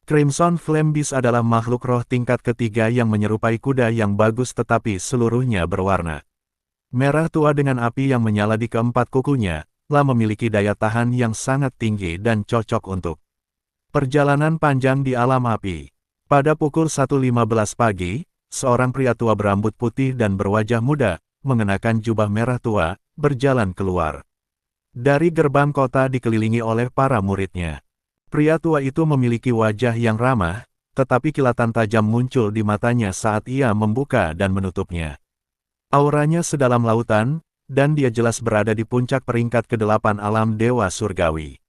Crimson Flame Beast adalah makhluk roh tingkat ketiga yang menyerupai kuda yang bagus tetapi seluruhnya berwarna merah tua dengan api yang menyala di keempat kukunya, lah memiliki daya tahan yang sangat tinggi dan cocok untuk perjalanan panjang di alam api. Pada pukul 1.15 pagi, seorang pria tua berambut putih dan berwajah muda, mengenakan jubah merah tua, berjalan keluar dari gerbang kota dikelilingi oleh para muridnya. Pria tua itu memiliki wajah yang ramah, tetapi kilatan tajam muncul di matanya saat ia membuka dan menutupnya. Auranya sedalam lautan, dan dia jelas berada di puncak peringkat ke-8 alam Dewa Surgawi.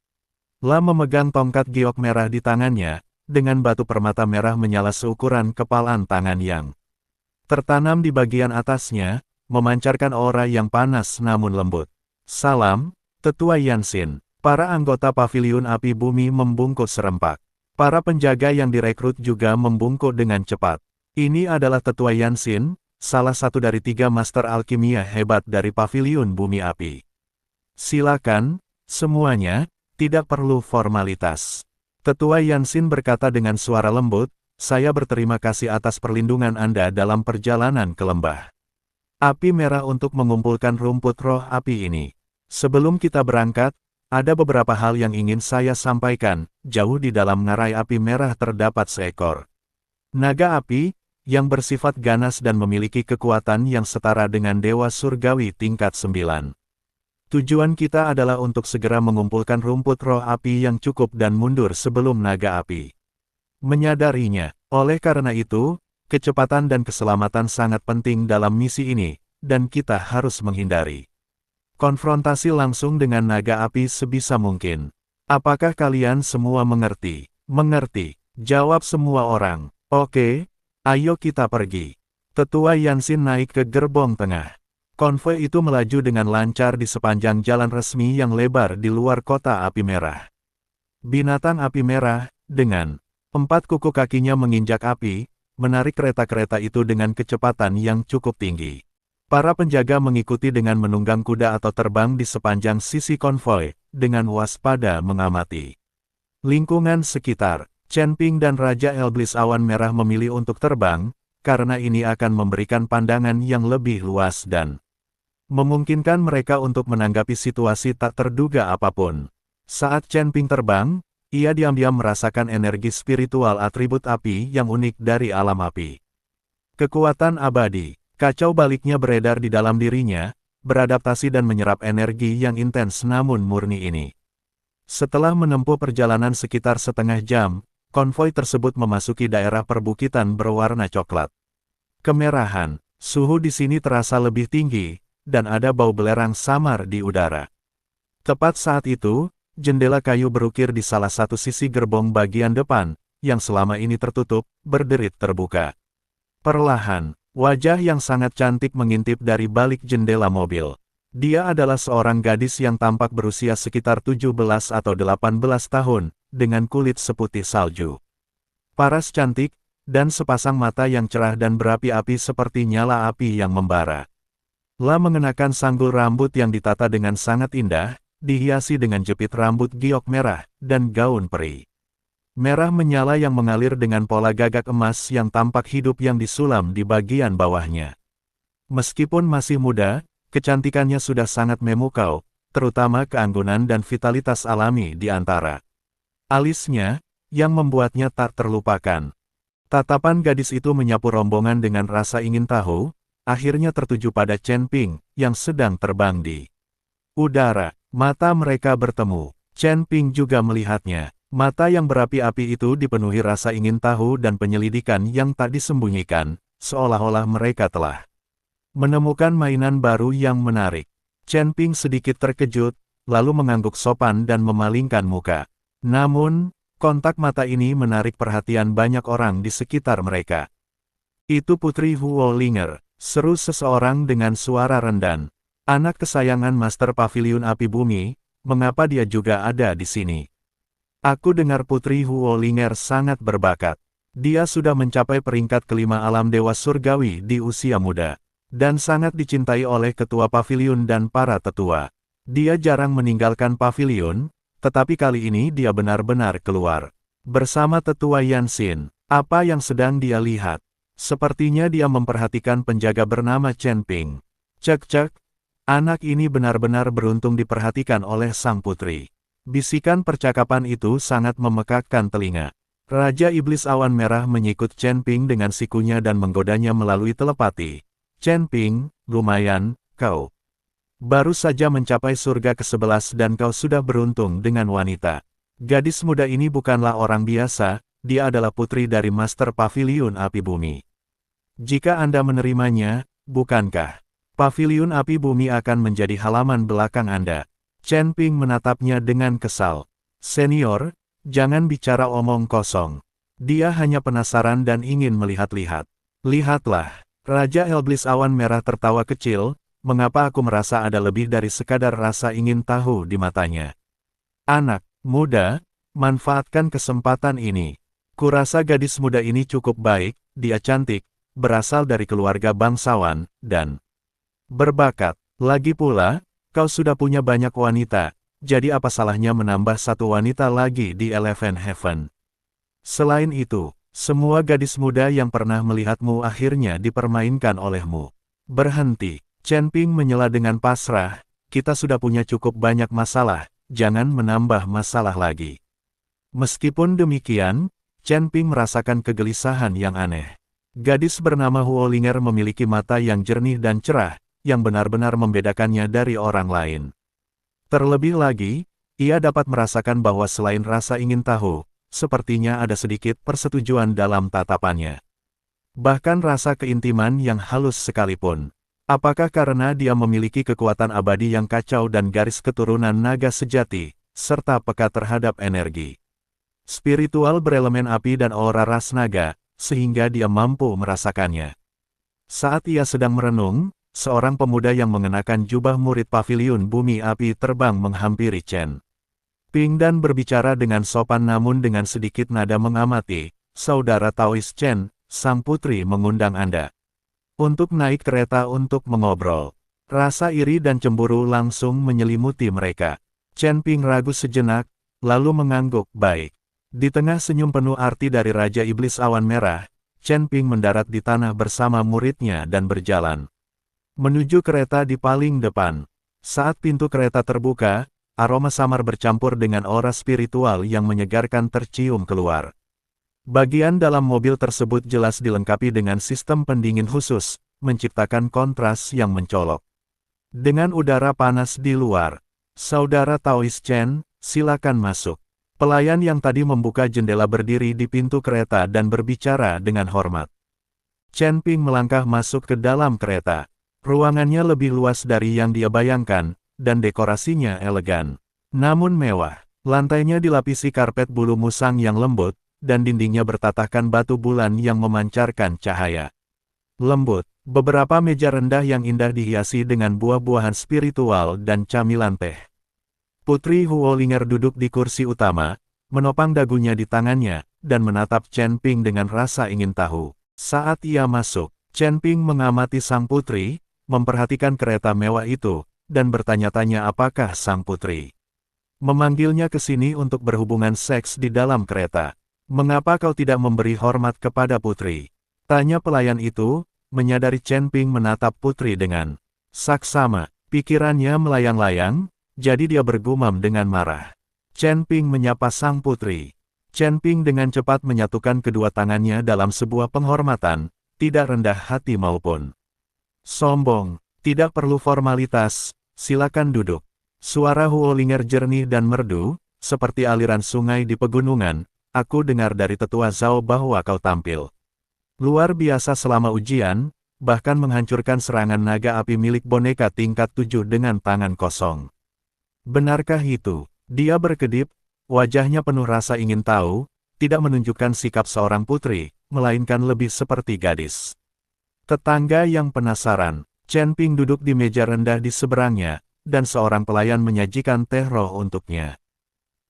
La memegang tongkat giok merah di tangannya, dengan batu permata merah menyala seukuran kepalan tangan yang tertanam di bagian atasnya, memancarkan aura yang panas namun lembut. Salam, Tetua Yansin. Para anggota Paviliun Api Bumi membungkuk serempak. Para penjaga yang direkrut juga membungkuk dengan cepat. Ini adalah Tetua Yansin, salah satu dari 3 master alkimia hebat dari Paviliun Bumi Api. Silakan, semuanya, tidak perlu formalitas. Tetua Yansin berkata dengan suara lembut, saya berterima kasih atas perlindungan Anda dalam perjalanan ke lembah api merah untuk mengumpulkan rumput roh api ini. Sebelum kita berangkat, ada beberapa hal yang ingin saya sampaikan. Jauh di dalam ngarai api merah terdapat seekor Naga api, yang bersifat ganas dan memiliki kekuatan yang setara dengan Dewa Surgawi tingkat 9. Tujuan kita adalah untuk segera mengumpulkan rumput roh api yang cukup dan mundur sebelum naga api menyadarinya. Oleh karena itu, kecepatan dan keselamatan sangat penting dalam misi ini, dan kita harus menghindari konfrontasi langsung dengan naga api sebisa mungkin. Apakah kalian semua mengerti? Mengerti, jawab semua orang. Oke, ayo kita pergi. Tetua Yansin naik ke gerbong tengah. Konvoi itu melaju dengan lancar di sepanjang jalan resmi yang lebar di luar kota api merah. Binatang api merah, dengan 4 kuku kakinya menginjak api, menarik kereta-kereta itu dengan kecepatan yang cukup tinggi. Para penjaga mengikuti dengan menunggang kuda atau terbang di sepanjang sisi konvoi, dengan waspada mengamati lingkungan sekitar. Chen Ping dan Raja Elblis Awan Merah memilih untuk terbang, karena ini akan memberikan pandangan yang lebih luas dan memungkinkan mereka untuk menanggapi situasi tak terduga apapun. Saat Chen Ping terbang, ia diam-diam merasakan energi spiritual atribut api yang unik dari alam api. Kekuatan abadi, kacau baliknya beredar di dalam dirinya, beradaptasi dan menyerap energi yang intens namun murni ini. Setelah menempuh perjalanan sekitar setengah jam, konvoi tersebut memasuki daerah perbukitan berwarna coklat kemerahan. Suhu di sini terasa lebih tinggi, dan ada bau belerang samar di udara. Tepat saat itu, jendela kayu berukir di salah satu sisi gerbong bagian depan, yang selama ini tertutup, berderit terbuka. Perlahan, wajah yang sangat cantik mengintip dari balik jendela mobil. Dia adalah seorang gadis yang tampak berusia sekitar 17 atau 18 tahun, dengan kulit seputih salju. Paras cantik, dan sepasang mata yang cerah dan berapi-api seperti nyala api yang membara. La mengenakan sanggul rambut yang ditata dengan sangat indah, dihiasi dengan jepit rambut giok merah, dan gaun peri merah menyala yang mengalir dengan pola gagak emas yang tampak hidup yang disulam di bagian bawahnya. Meskipun masih muda, kecantikannya sudah sangat memukau, terutama keanggunan dan vitalitas alami di antara alisnya, yang membuatnya tak terlupakan. Tatapan gadis itu menyapu rombongan dengan rasa ingin tahu, akhirnya tertuju pada Chen Ping, yang sedang terbang di udara. Mata mereka bertemu. Chen Ping juga melihatnya. Mata yang berapi-api itu dipenuhi rasa ingin tahu dan penyelidikan yang tak disembunyikan, seolah-olah mereka telah menemukan mainan baru yang menarik. Chen Ping sedikit terkejut, lalu mengangguk sopan dan memalingkan muka. Namun, kontak mata ini menarik perhatian banyak orang di sekitar mereka. Itu Putri Huo Linger, seru seseorang dengan suara rendan. Anak kesayangan Master Paviliun Api Bumi, mengapa dia juga ada di sini? Aku dengar Putri Huo Linger sangat berbakat. Dia sudah mencapai peringkat kelima alam Dewa Surgawi di usia muda, dan sangat dicintai oleh ketua paviliun dan para tetua. Dia jarang meninggalkan paviliun, tetapi kali ini dia benar-benar keluar bersama tetua Yansin. Apa yang sedang dia lihat? Sepertinya dia memperhatikan penjaga bernama Chen Ping. Cek-cek, anak ini benar-benar beruntung diperhatikan oleh sang putri. Bisikan percakapan itu sangat memekakkan telinga. Raja Iblis Awan Merah menyikut Chen Ping dengan sikunya dan menggodanya melalui telepati. Chen Ping, lumayan, kau baru saja mencapai surga ke-11 dan kau sudah beruntung dengan wanita. Gadis muda ini bukanlah orang biasa, dia adalah putri dari Master Paviliun Api Bumi. Jika Anda menerimanya, bukankah Paviliun Api Bumi akan menjadi halaman belakang Anda? Chen Ping menatapnya dengan kesal. Senior, jangan bicara omong kosong. Dia hanya penasaran dan ingin melihat-lihat. Lihatlah, Raja Elblis Awan Merah tertawa kecil, mengapa aku merasa ada lebih dari sekadar rasa ingin tahu di matanya. Anak muda, manfaatkan kesempatan ini. Kurasa gadis muda ini cukup baik, dia cantik, berasal dari keluarga bangsawan, dan berbakat. Lagi pula, kau sudah punya banyak wanita, jadi apa salahnya menambah satu wanita lagi di Elephant Heaven. Selain itu, semua gadis muda yang pernah melihatmu akhirnya dipermainkan olehmu. Berhenti. Chen Ping menyela dengan pasrah, kita sudah punya cukup banyak masalah, jangan menambah masalah lagi. Meskipun demikian, Chen Ping merasakan kegelisahan yang aneh. Gadis bernama Huo Linger memiliki mata yang jernih dan cerah, yang benar-benar membedakannya dari orang lain. Terlebih lagi, ia dapat merasakan bahwa selain rasa ingin tahu, sepertinya ada sedikit persetujuan dalam tatapannya. Bahkan rasa keintiman yang halus sekalipun. Apakah karena dia memiliki kekuatan abadi yang kacau dan garis keturunan naga sejati, serta peka terhadap energi spiritual berelemen api dan aura ras naga, sehingga dia mampu merasakannya. Saat ia sedang merenung, seorang pemuda yang mengenakan jubah murid paviliun bumi api terbang menghampiri Chen Ping dan berbicara dengan sopan namun dengan sedikit nada mengamati. Saudara Taois Chen, sang putri mengundang Anda untuk naik kereta untuk mengobrol. Rasa iri dan cemburu langsung menyelimuti mereka. Chen Ping ragu sejenak, lalu mengangguk, baik. Di tengah senyum penuh arti dari Raja Iblis Awan Merah, Chen Ping mendarat di tanah bersama muridnya dan berjalan menuju kereta di paling depan. Saat pintu kereta terbuka, aroma samar bercampur dengan aura spiritual yang menyegarkan tercium keluar. Bagian dalam mobil tersebut jelas dilengkapi dengan sistem pendingin khusus, menciptakan kontras yang mencolok dengan udara panas di luar. Saudara Taois Chen, silakan masuk. Pelayan yang tadi membuka jendela berdiri di pintu kereta dan berbicara dengan hormat. Chen Ping melangkah masuk ke dalam kereta. Ruangannya lebih luas dari yang dia bayangkan, dan dekorasinya elegan. Namun mewah. Lantainya dilapisi karpet bulu musang yang lembut, dan dindingnya bertatahkan batu bulan yang memancarkan cahaya lembut. Beberapa meja rendah yang indah dihiasi dengan buah-buahan spiritual dan camilan teh. Putri Huo Linger duduk di kursi utama, menopang dagunya di tangannya, dan menatap Chen Ping dengan rasa ingin tahu. Saat ia masuk, Chen Ping mengamati sang putri, memperhatikan kereta mewah itu, dan bertanya-tanya apakah sang putri memanggilnya ke sini untuk berhubungan seks di dalam kereta. Mengapa kau tidak memberi hormat kepada putri? Tanya pelayan itu, menyadari Chen Ping menatap putri dengan saksama. Pikirannya melayang-layang, jadi dia bergumam dengan marah. Chen Ping menyapa sang putri. Chen Ping dengan cepat menyatukan kedua tangannya dalam sebuah penghormatan, tidak rendah hati maupun sombong. Tidak perlu formalitas, silakan duduk. Suara Huo Linger jernih dan merdu, seperti aliran sungai di pegunungan. Aku dengar dari tetua Zhao bahwa kau tampil luar biasa selama ujian, bahkan menghancurkan serangan naga api milik boneka tingkat 7 dengan tangan kosong. Benarkah itu? Dia berkedip, wajahnya penuh rasa ingin tahu, tidak menunjukkan sikap seorang putri, melainkan lebih seperti gadis. Tetangga yang penasaran, Chen Ping duduk di meja rendah di seberangnya, dan seorang pelayan menyajikan teh roh untuknya.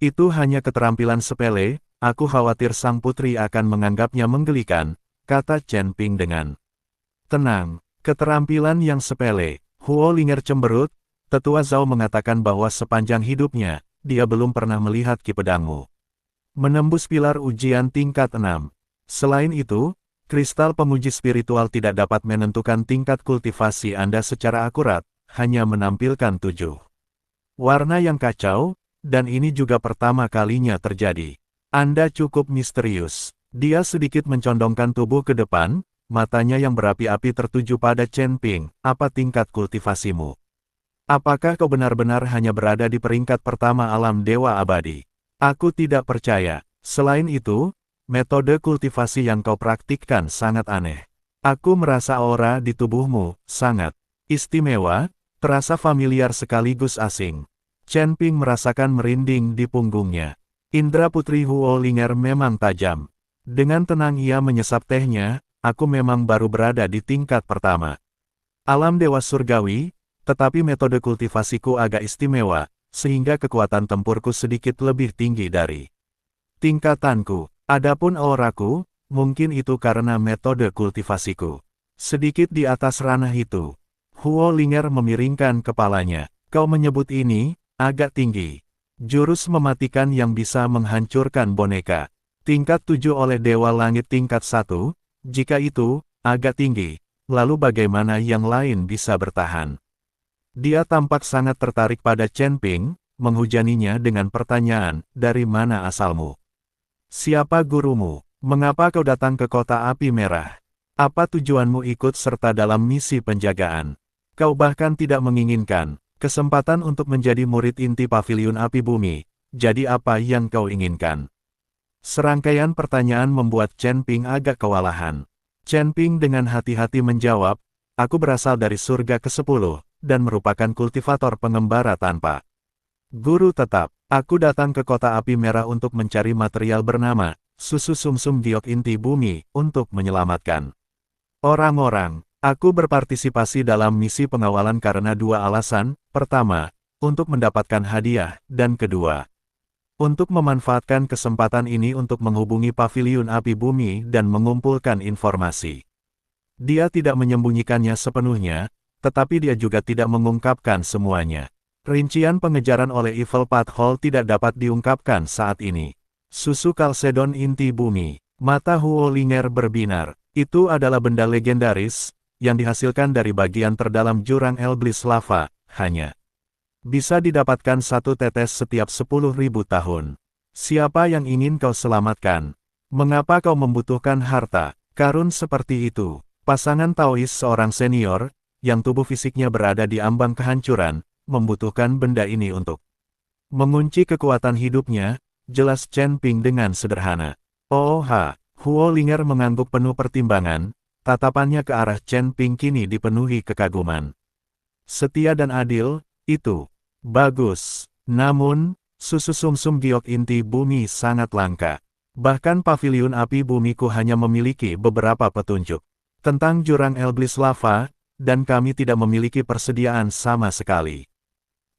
Itu hanya keterampilan sepele, aku khawatir sang putri akan menganggapnya menggelikan, kata Chen Ping dengan tenang. Keterampilan yang sepele. Huo Linger cemberut. Tetua Zhao mengatakan bahwa sepanjang hidupnya, dia belum pernah melihat ki pedangmu menembus pilar ujian tingkat 6. Selain itu, kristal penguji spiritual tidak dapat menentukan tingkat kultivasi Anda secara akurat, hanya menampilkan 7 warna yang kacau, dan ini juga pertama kalinya terjadi. Anda cukup misterius. Dia sedikit mencondongkan tubuh ke depan, matanya yang berapi-api tertuju pada Chen Ping. Apa tingkat kultivasimu? Apakah kau benar-benar hanya berada di peringkat pertama alam dewa abadi? Aku tidak percaya. Selain itu, metode kultivasi yang kau praktikkan sangat aneh. Aku merasa aura di tubuhmu sangat istimewa, terasa familiar sekaligus asing. Chen Ping merasakan merinding di punggungnya. Indra Putri Huo Linger memang tajam. Dengan tenang ia menyesap tehnya, aku memang baru berada di tingkat pertama alam dewa surgawi, tetapi metode kultivasiku agak istimewa, sehingga kekuatan tempurku sedikit lebih tinggi dari tingkatanku. Adapun auraku, mungkin itu karena metode kultivasiku sedikit di atas ranah itu. Huo Linger memiringkan kepalanya. Kau menyebut ini agak tinggi. Jurus mematikan yang bisa menghancurkan boneka. Tingkat 7 oleh Dewa Langit tingkat 1, jika itu agak tinggi, lalu bagaimana yang lain bisa bertahan? Dia tampak sangat tertarik pada Chen Ping, menghujaninya dengan pertanyaan, dari mana asalmu? Siapa gurumu? Mengapa kau datang ke kota api merah? Apa tujuanmu ikut serta dalam misi penjagaan? Kau bahkan tidak menginginkan kesempatan untuk menjadi murid inti Paviliun Api Bumi. Jadi apa yang kau inginkan? Serangkaian pertanyaan membuat Chen Ping agak kewalahan. Chen Ping dengan hati-hati menjawab, aku berasal dari surga ke-10, dan merupakan kultivator pengembara tanpa guru tetap. Aku datang ke kota api merah untuk mencari material bernama susu sumsum giok inti bumi, untuk menyelamatkan orang-orang. Aku berpartisipasi dalam misi pengawalan karena dua alasan. Pertama, untuk mendapatkan hadiah, dan kedua, untuk memanfaatkan kesempatan ini untuk menghubungi Paviliun Api Bumi dan mengumpulkan informasi. Dia tidak menyembunyikannya sepenuhnya, tetapi dia juga tidak mengungkapkan semuanya. Rincian pengejaran oleh Evil Pathol tidak dapat diungkapkan saat ini. Susu Kalsedon Inti Bumi. Mata Huolinger berbinar. Itu adalah benda legendaris, yang dihasilkan dari bagian terdalam jurang Elblis lava, hanya bisa didapatkan satu tetes setiap 10.000 tahun. Siapa yang ingin kau selamatkan? Mengapa kau membutuhkan harta karun seperti itu? Pasangan Taois seorang senior, yang tubuh fisiknya berada di ambang kehancuran, membutuhkan benda ini untuk mengunci kekuatan hidupnya, jelas Chen Ping dengan sederhana. Oh ha, Huolinger mengangguk penuh pertimbangan, tatapannya ke arah Chen Ping kini dipenuhi kekaguman. Setia dan adil, itu bagus. Namun, susu sumsum giok inti bumi sangat langka. Bahkan Paviliun Api Bumiku hanya memiliki beberapa petunjuk tentang jurang Elblis lava, dan kami tidak memiliki persediaan sama sekali.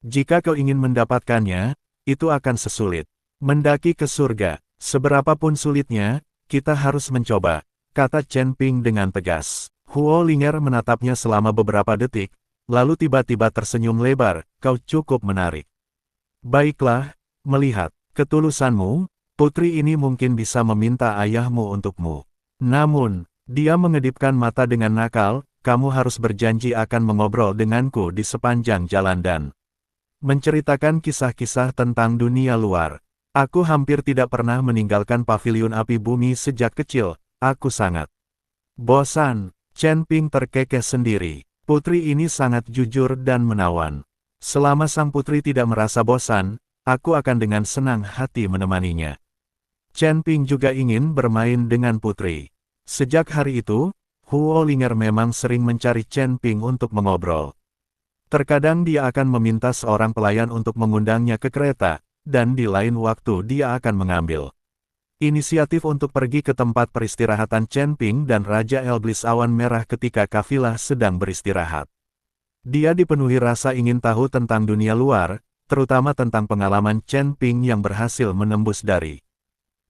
Jika kau ingin mendapatkannya, itu akan sesulit mendaki ke surga. Seberapapun sulitnya, kita harus mencoba, kata Chen Ping dengan tegas. Huolinger menatapnya selama beberapa detik, lalu tiba-tiba tersenyum lebar, kau cukup menarik. Baiklah, melihat ketulusanmu, putri ini mungkin bisa meminta ayahmu untukmu. Namun, dia mengedipkan mata dengan nakal, kamu harus berjanji akan mengobrol denganku di sepanjang jalan dan menceritakan kisah-kisah tentang dunia luar. Aku hampir tidak pernah meninggalkan Paviliun Api Bumi sejak kecil, aku sangat bosan. Chen Ping terkekeh sendiri. Putri ini sangat jujur dan menawan. Selama sang putri tidak merasa bosan, aku akan dengan senang hati menemaninya. Chen Ping juga ingin bermain dengan putri. Sejak hari itu, Huolinger memang sering mencari Chen Ping untuk mengobrol. Terkadang dia akan meminta seorang pelayan untuk mengundangnya ke kereta, dan di lain waktu dia akan mengambil inisiatif untuk pergi ke tempat peristirahatan Chen Ping dan Raja Elblis Awan Merah ketika kafilah sedang beristirahat. Dia dipenuhi rasa ingin tahu tentang dunia luar, terutama tentang pengalaman Chen Ping yang berhasil menembus dari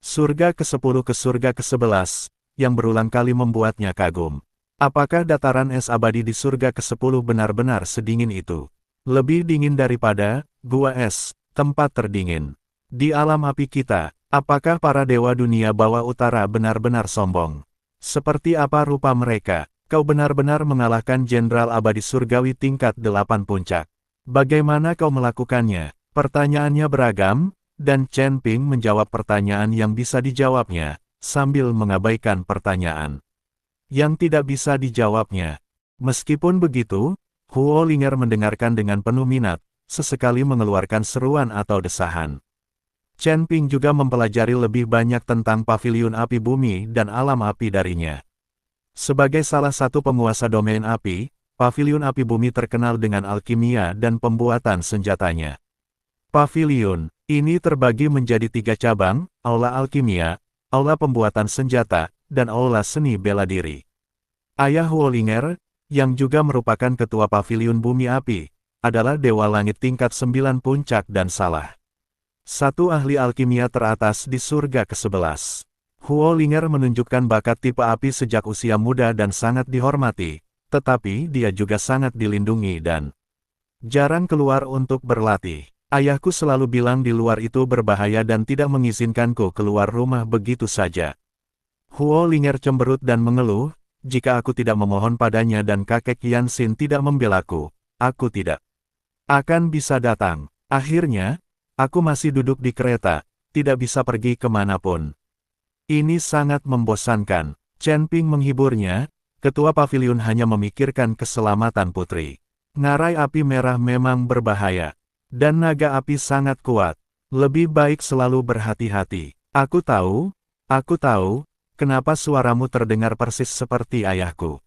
surga ke-10 ke surga ke-11, yang berulang kali membuatnya kagum. Apakah dataran es abadi di surga ke-10 benar-benar sedingin itu? Lebih dingin daripada gua es, tempat terdingin di alam api kita. Apakah para dewa dunia bawah utara benar-benar sombong? Seperti apa rupa mereka? Kau benar-benar mengalahkan Jenderal Abadi Surgawi tingkat 8 puncak. Bagaimana kau melakukannya? Pertanyaannya beragam, dan Chen Ping menjawab pertanyaan yang bisa dijawabnya, sambil mengabaikan pertanyaan yang tidak bisa dijawabnya. Meskipun begitu, Huolinger mendengarkan dengan penuh minat, sesekali mengeluarkan seruan atau desahan. Chen Ping juga mempelajari lebih banyak tentang Paviliun Api Bumi dan alam api darinya. Sebagai salah satu penguasa domain api, Paviliun Api Bumi terkenal dengan alkimia dan pembuatan senjatanya. Paviliun ini terbagi menjadi 3 cabang, Aula Alkimia, Aula Pembuatan Senjata, dan Aula Seni Bela Diri. Ayah Huolinger, yang juga merupakan ketua Paviliun Bumi Api, adalah Dewa Langit tingkat 9 puncak dan salah satu ahli alkimia teratas di surga ke-11. Huolinger menunjukkan bakat tipe api sejak usia muda dan sangat dihormati, tetapi dia juga sangat dilindungi dan jarang keluar untuk berlatih. Ayahku selalu bilang di luar itu berbahaya dan tidak mengizinkanku keluar rumah begitu saja. Huolinger cemberut dan mengeluh, jika aku tidak memohon padanya dan kakek Yansin tidak membelaku, aku tidak akan bisa datang. Akhirnya, aku masih duduk di kereta, tidak bisa pergi kemanapun. Ini sangat membosankan. Chen Ping menghiburnya, ketua paviliun hanya memikirkan keselamatan putri. Ngarai api merah memang berbahaya. Dan naga api sangat kuat. Lebih baik selalu berhati-hati. Aku tahu, kenapa suaramu terdengar persis seperti ayahku.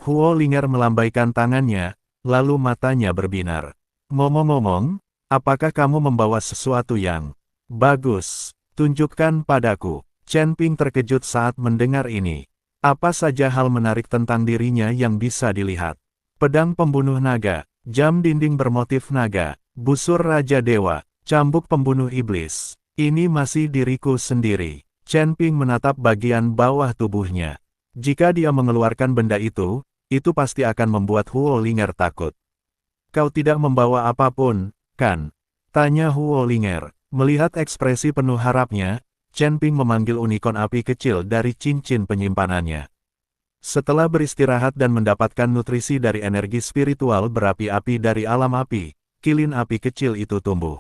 Huo Linger melambaikan tangannya, lalu matanya berbinar. Ngomong-ngomong, apakah kamu membawa sesuatu yang bagus? Tunjukkan padaku. Chen Ping terkejut saat mendengar ini. Apa saja hal menarik tentang dirinya yang bisa dilihat? Pedang pembunuh naga, jam dinding bermotif naga, busur Raja Dewa, cambuk pembunuh iblis. Ini masih diriku sendiri. Chen Ping menatap bagian bawah tubuhnya. Jika dia mengeluarkan benda itu pasti akan membuat Huo Linger takut. Kau tidak membawa apapun, kan? Tanya Huo Linger. Melihat ekspresi penuh harapnya, Chen Ping memanggil unicorn api kecil dari cincin penyimpanannya. Setelah beristirahat dan mendapatkan nutrisi dari energi spiritual berapi-api dari alam api, kilin api kecil itu tumbuh.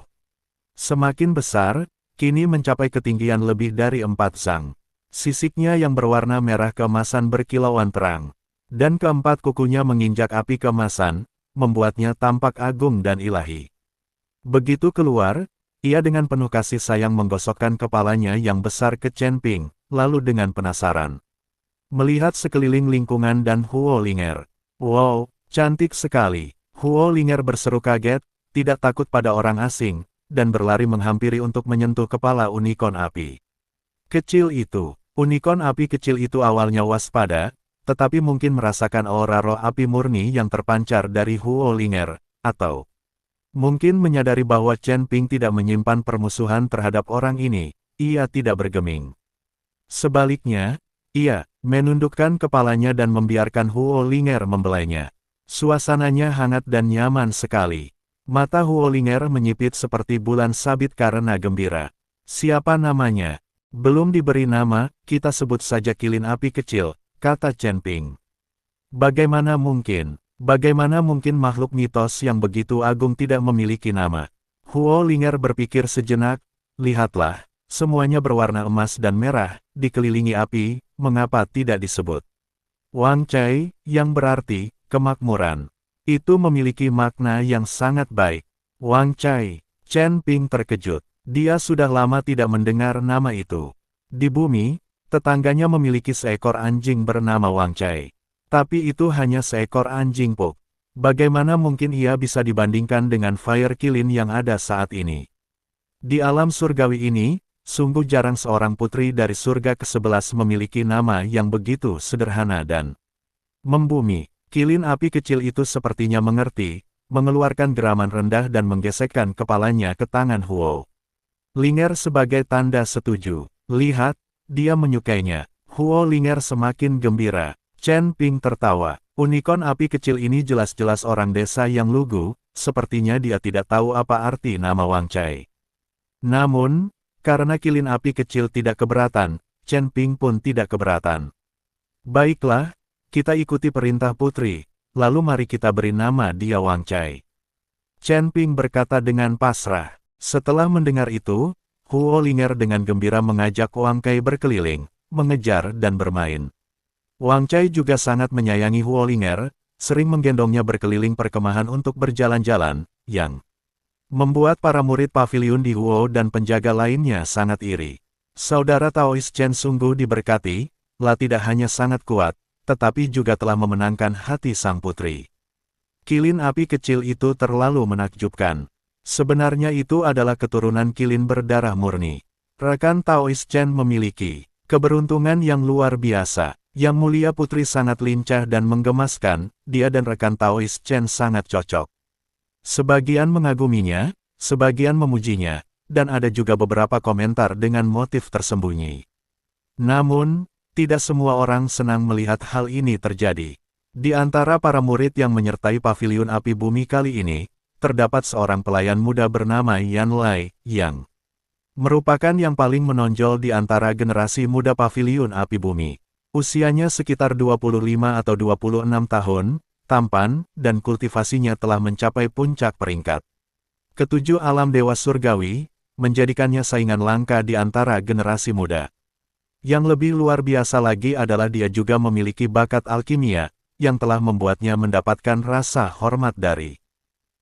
Semakin besar, kini mencapai ketinggian lebih dari 4 zang. Sisiknya yang berwarna merah keemasan berkilauan terang. Dan keempat kukunya menginjak api keemasan, membuatnya tampak agung dan ilahi. Begitu keluar, ia dengan penuh kasih sayang menggosokkan kepalanya yang besar ke Chen Ping, lalu dengan penasaran melihat sekeliling lingkungan dan Huo Linger. Wow, cantik sekali. Huo Linger berseru kaget, tidak takut pada orang asing, dan berlari menghampiri untuk menyentuh kepala unicorn api. Kecil itu, unicorn api kecil itu awalnya waspada, tetapi mungkin merasakan aura roh api murni yang terpancar dari Huo Linger, atau mungkin menyadari bahwa Chen Ping tidak menyimpan permusuhan terhadap orang ini, ia tidak bergeming. Sebaliknya, ia menundukkan kepalanya dan membiarkan Huo Linger membelainya. Suasananya hangat dan nyaman sekali. Mata Huo Linger menyipit seperti bulan sabit karena gembira. Siapa namanya? Belum diberi nama, kita sebut saja kilin api kecil, kata Chen Ping. Bagaimana mungkin makhluk mitos yang begitu agung tidak memiliki nama? Huo Linger berpikir sejenak, lihatlah, semuanya berwarna emas dan merah, dikelilingi api, mengapa tidak disebut Wang Cai, yang berarti kemakmuran. Itu memiliki makna yang sangat baik. Wang Cai. Chen Ping terkejut. Dia sudah lama tidak mendengar nama itu. Di bumi, tetangganya memiliki seekor anjing bernama Wang Cai. Tapi itu hanya seekor anjing puk. Bagaimana mungkin ia bisa dibandingkan dengan Fire Kilin yang ada saat ini? Di alam surgawi ini, sungguh jarang seorang putri dari surga ke-11 memiliki nama yang begitu sederhana dan membumi. Kilin api kecil itu sepertinya mengerti, mengeluarkan geraman rendah dan menggesekkan kepalanya ke tangan Huo Linger sebagai tanda setuju. Lihat, dia menyukainya. Huo Linger semakin gembira. Chen Ping tertawa. Unicorn api kecil ini jelas-jelas orang desa yang lugu, sepertinya dia tidak tahu apa arti nama Wang Cai. Namun, karena kilin api kecil tidak keberatan, Chen Ping pun tidak keberatan. Baiklah, kita ikuti perintah putri, lalu mari kita beri nama dia Wang Cai. Chen Ping berkata dengan pasrah. Setelah mendengar itu, Huo Linger dengan gembira mengajak Wang Cai berkeliling, mengejar dan bermain. Wang Cai juga sangat menyayangi Huo Linger, sering menggendongnya berkeliling perkemahan untuk berjalan-jalan, yang membuat para murid paviliun di Huo dan penjaga lainnya sangat iri. Saudara Taois Chen sungguh diberkati, lah tidak hanya sangat kuat, tetapi juga telah memenangkan hati sang putri. Kilin api kecil itu terlalu menakjubkan. Sebenarnya itu adalah keturunan kilin berdarah murni. Rekan Taois Chen memiliki keberuntungan yang luar biasa. Yang mulia putri sangat lincah dan menggemaskan, dia dan rekan Taois Chen sangat cocok. Sebagian mengaguminya, sebagian memujinya, dan ada juga beberapa komentar dengan motif tersembunyi. Namun, tidak semua orang senang melihat hal ini terjadi. Di antara para murid yang menyertai paviliun api bumi kali ini, terdapat seorang pelayan muda bernama Yan Lai, yang merupakan yang paling menonjol di antara generasi muda paviliun api bumi. Usianya sekitar 25 atau 26 tahun, tampan, dan kultivasinya telah mencapai puncak peringkat ketujuh alam dewa surgawi, menjadikannya saingan langka di antara generasi muda. Yang lebih luar biasa lagi adalah dia juga memiliki bakat alkimia, yang telah membuatnya mendapatkan rasa hormat dari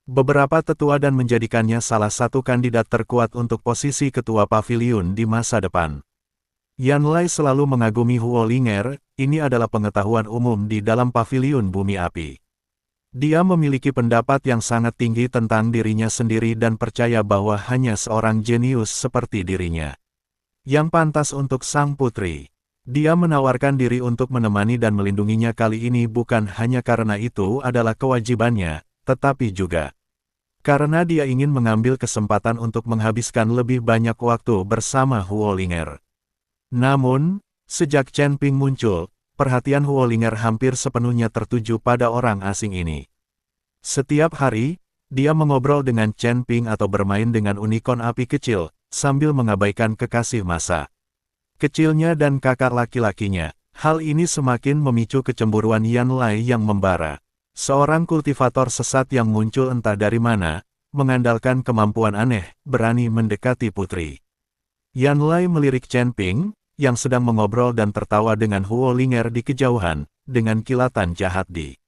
beberapa tetua dan menjadikannya salah satu kandidat terkuat untuk posisi ketua paviliun di masa depan. Yanlai selalu mengagumi Huo Linger, ini adalah pengetahuan umum di dalam paviliun bumi api. Dia memiliki pendapat yang sangat tinggi tentang dirinya sendiri dan percaya bahwa hanya seorang jenius seperti dirinya yang pantas untuk sang putri. Dia menawarkan diri untuk menemani dan melindunginya kali ini bukan hanya karena itu adalah kewajibannya, tetapi juga karena dia ingin mengambil kesempatan untuk menghabiskan lebih banyak waktu bersama Huo Linger. Namun, sejak Chen Ping muncul, perhatian Huo Linger hampir sepenuhnya tertuju pada orang asing ini. Setiap hari, dia mengobrol dengan Chen Ping atau bermain dengan unicorn api kecil, sambil mengabaikan kekasih masa kecilnya dan kakak laki-lakinya. Hal ini semakin memicu kecemburuan Yanlai yang membara. Seorang kultivator sesat yang muncul entah dari mana, mengandalkan kemampuan aneh, berani mendekati putri. Yanlai melirik Chen Ping, yang sedang mengobrol dan tertawa dengan Huo Linger di kejauhan, dengan kilatan jahat di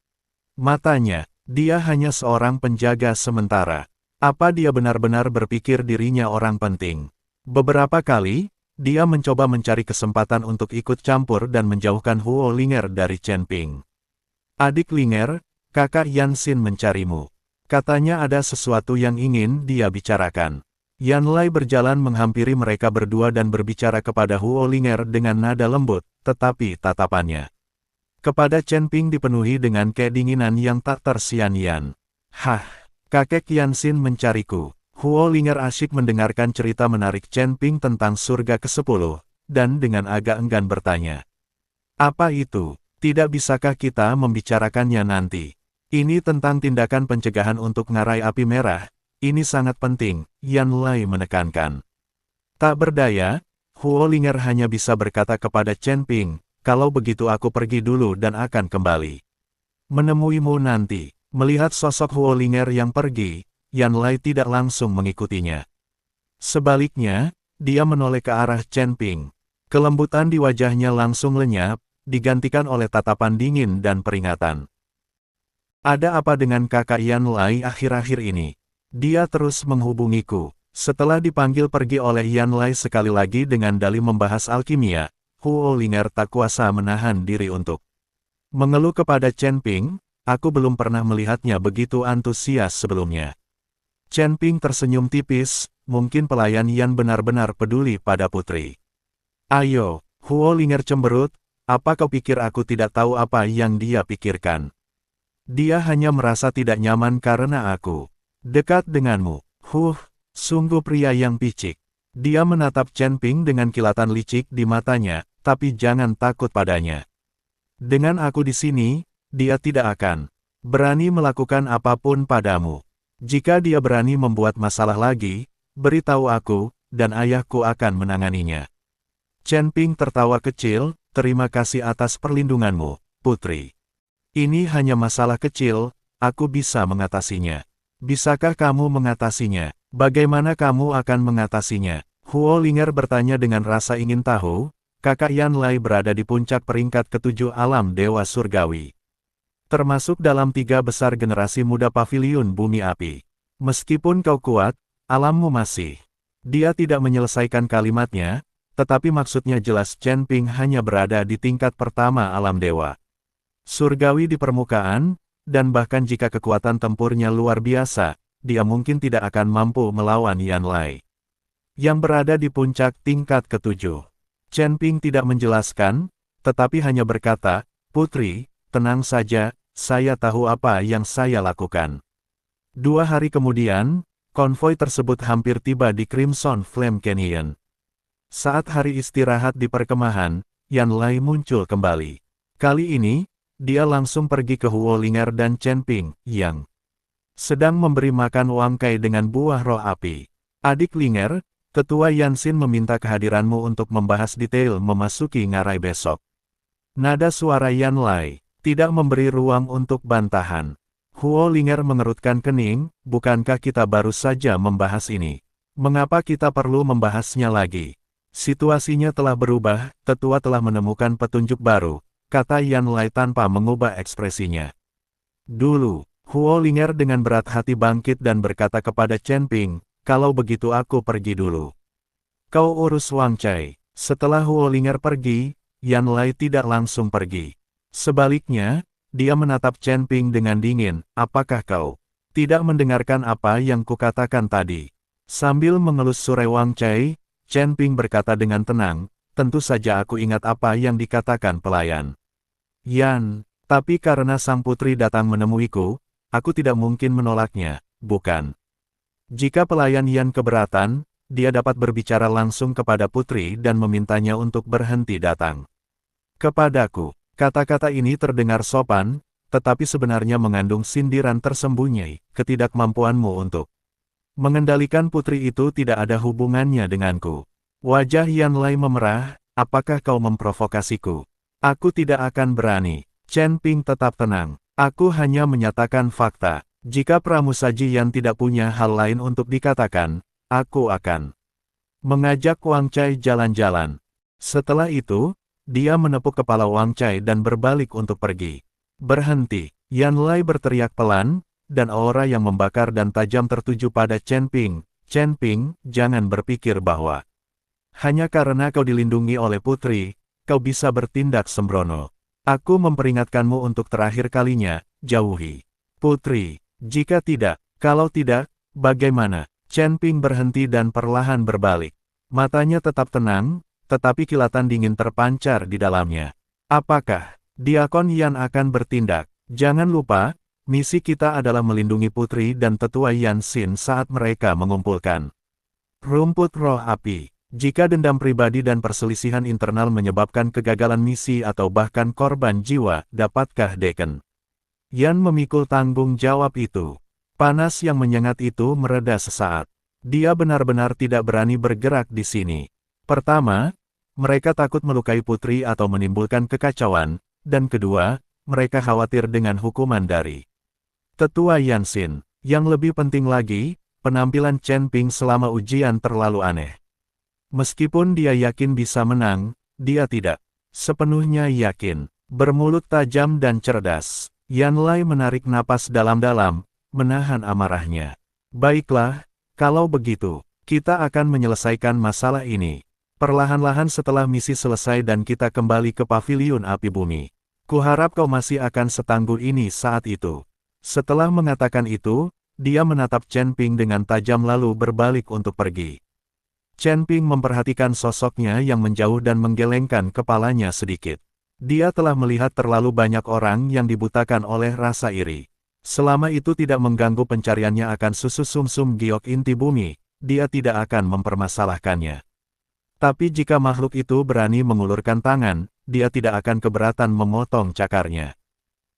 matanya. Dia hanya seorang penjaga sementara. Apa dia benar-benar berpikir dirinya orang penting? Beberapa kali, dia mencoba mencari kesempatan untuk ikut campur dan menjauhkan Huo Linger dari Chen Ping. Adik Linger, kakak Yanxin mencarimu. Katanya ada sesuatu yang ingin dia bicarakan. Yanlai berjalan menghampiri mereka berdua dan berbicara kepada Huo Linger dengan nada lembut, tetapi tatapannya kepada Chen Ping dipenuhi dengan kedinginan yang tak tersian-sian. Hah, kakek Yanxin mencariku. Huo Linger asyik mendengarkan cerita menarik Chen Ping tentang surga ke-10, dan dengan agak enggan bertanya. Apa itu? Tidak bisakah kita membicarakannya nanti? Ini tentang tindakan pencegahan untuk ngarai api merah. Ini sangat penting, Yanlai menekankan. Tak berdaya, Huo Linger hanya bisa berkata kepada Chen Ping, kalau begitu aku pergi dulu dan akan kembali menemuimu nanti. Melihat sosok Huo Linger yang pergi, Yanlai tidak langsung mengikutinya. Sebaliknya, dia menoleh ke arah Chen Ping. Kelembutan di wajahnya langsung lenyap, digantikan oleh tatapan dingin dan peringatan. Ada apa dengan kakak Yanlai akhir-akhir ini? Dia terus menghubungiku. Setelah dipanggil pergi oleh Yanlai sekali lagi dengan dalih membahas alkimia, Huo Linger tak kuasa menahan diri untuk mengeluh kepada Chen Ping. Aku belum pernah melihatnya begitu antusias sebelumnya. Chen Ping tersenyum tipis, mungkin pelayan Yan benar-benar peduli pada putri. Ayo, Huo Linger cemberut, apa kau pikir aku tidak tahu apa yang dia pikirkan? Dia hanya merasa tidak nyaman karena aku dekat denganmu. Sungguh pria yang picik. Dia menatap Chen Ping dengan kilatan licik di matanya, tapi jangan takut padanya. Dengan aku di sini, dia tidak akan berani melakukan apapun padamu. Jika dia berani membuat masalah lagi, beritahu aku, dan ayahku akan menanganinya. Chen Ping tertawa kecil, terima kasih atas perlindunganmu, putri. Ini hanya masalah kecil, aku bisa mengatasinya. Bisakah kamu mengatasinya? Bagaimana kamu akan mengatasinya? Huo Linger bertanya dengan rasa ingin tahu. Kakak Yanlai berada di puncak peringkat ke-7 alam Dewa Surgawi. Termasuk dalam 3 besar generasi muda paviliun bumi api. Meskipun kau kuat, alammu masih. Dia tidak menyelesaikan kalimatnya, tetapi maksudnya jelas Chen Ping hanya berada di tingkat pertama alam dewa surgawi di permukaan, dan bahkan jika kekuatan tempurnya luar biasa, dia mungkin tidak akan mampu melawan Yanlai yang berada di puncak tingkat ke-7. Chen Ping tidak menjelaskan, tetapi hanya berkata, "Putri, tenang saja, saya tahu apa yang saya lakukan." 2 hari kemudian, konvoi tersebut hampir tiba di Crimson Flame Canyon. Saat hari istirahat di perkemahan, Yanlai muncul kembali. Kali ini, dia langsung pergi ke Huo Linger dan Chen Ping, yang sedang memberi makan Wang Kai dengan buah roh api. Adik Linger, Ketua Yanxin meminta kehadiranmu untuk membahas detail memasuki ngarai besok. Nada suara Yanlai tidak memberi ruang untuk bantahan. Huo Linger mengerutkan kening, bukankah kita baru saja membahas ini? Mengapa kita perlu membahasnya lagi? Situasinya telah berubah, tetua telah menemukan petunjuk baru, kata Yan Lai tanpa mengubah ekspresinya. Dulu, Huo Linger dengan berat hati bangkit dan berkata kepada Chen Ping, kalau begitu aku pergi dulu. Kau urus Wang Cai. Setelah Huo Linger pergi, Yan Lai tidak langsung pergi. Sebaliknya, dia menatap Chen Ping dengan dingin, apakah kau tidak mendengarkan apa yang kukatakan tadi? Sambil mengelus surai Wang Cai, Chen Ping berkata dengan tenang, tentu saja aku ingat apa yang dikatakan pelayan. Yan, tapi karena sang putri datang menemuiku, aku tidak mungkin menolaknya, bukan? Jika pelayan Yan keberatan, dia dapat berbicara langsung kepada putri dan memintanya untuk berhenti datang kepadaku. Kata-kata ini terdengar sopan, tetapi sebenarnya mengandung sindiran tersembunyi, ketidakmampuanmu untuk mengendalikan putri itu tidak ada hubungannya denganku. Wajah Yan Lai memerah, apakah kau memprovokasiku? Aku tidak akan berani. Chen Ping tetap tenang. Aku hanya menyatakan fakta. Jika pramusaji Yan tidak punya hal lain untuk dikatakan, aku akan mengajak Wang Cai jalan-jalan. Setelah itu, dia menepuk kepala Wang Cai dan berbalik untuk pergi. Berhenti. Yan Lai berteriak pelan, dan aura yang membakar dan tajam tertuju pada Chen Ping. Chen Ping, jangan berpikir bahwa hanya karena kau dilindungi oleh putri, kau bisa bertindak sembrono. Aku memperingatkanmu untuk terakhir kalinya, jauhi putri. Jika tidak, kalau tidak, bagaimana? Chen Ping berhenti dan perlahan berbalik. Matanya tetap tenang, tetapi kilatan dingin terpancar di dalamnya. Apakah Diakon Yan akan bertindak? Jangan lupa, misi kita adalah melindungi putri dan tetua Yan Xin saat mereka mengumpulkan rumput roh api. Jika dendam pribadi dan perselisihan internal menyebabkan kegagalan misi atau bahkan korban jiwa, dapatkah Deacon Yan memikul tanggung jawab itu? Panas yang menyengat itu mereda sesaat. Dia benar-benar tidak berani bergerak di sini. Pertama, mereka takut melukai putri atau menimbulkan kekacauan, dan kedua, mereka khawatir dengan hukuman dari tetua Yan Xin. Yang lebih penting lagi, penampilan Chen Ping selama ujian terlalu aneh. Meskipun dia yakin bisa menang, dia tidak sepenuhnya yakin. Bermulut tajam dan cerdas, Yan Lai menarik napas dalam-dalam, menahan amarahnya. Baiklah, kalau begitu, kita akan menyelesaikan masalah ini. Perlahan-lahan setelah misi selesai dan kita kembali ke paviliun api bumi. Kuharap kau masih akan setangguh ini saat itu. Setelah mengatakan itu, dia menatap Chen Ping dengan tajam lalu berbalik untuk pergi. Chen Ping memperhatikan sosoknya yang menjauh dan menggelengkan kepalanya sedikit. Dia telah melihat terlalu banyak orang yang dibutakan oleh rasa iri. Selama itu tidak mengganggu pencariannya akan susu sumsum giok inti bumi, dia tidak akan mempermasalahkannya. Tapi jika makhluk itu berani mengulurkan tangan, dia tidak akan keberatan memotong cakarnya.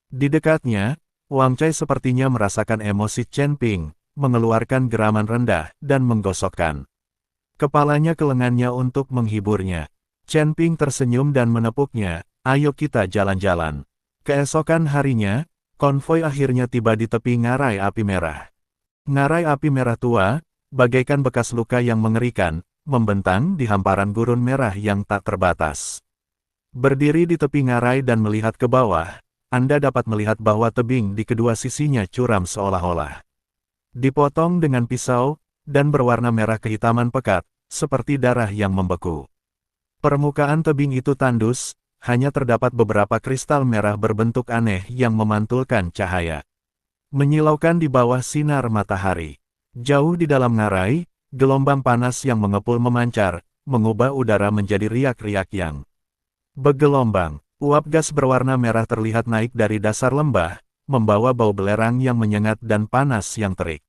Di dekatnya, Wang Cai sepertinya merasakan emosi Chen Ping, mengeluarkan geraman rendah, dan menggosokkan kepalanya ke lengannya untuk menghiburnya. Chen Ping tersenyum dan menepuknya, ayo kita jalan-jalan. Keesokan harinya, konvoi akhirnya tiba di tepi ngarai api merah. Ngarai api merah tua, bagaikan bekas luka yang mengerikan, membentang di hamparan gurun merah yang tak terbatas. Berdiri di tepi ngarai dan melihat ke bawah, Anda dapat melihat bahwa tebing di kedua sisinya curam seolah-olah dipotong dengan pisau, dan berwarna merah kehitaman pekat, seperti darah yang membeku. Permukaan tebing itu tandus, hanya terdapat beberapa kristal merah berbentuk aneh yang memantulkan cahaya menyilaukan di bawah sinar matahari. Jauh di dalam ngarai, gelombang panas yang mengepul memancar, mengubah udara menjadi riak-riak yang bergelombang. Uap gas berwarna merah terlihat naik dari dasar lembah, membawa bau belerang yang menyengat dan panas yang terik.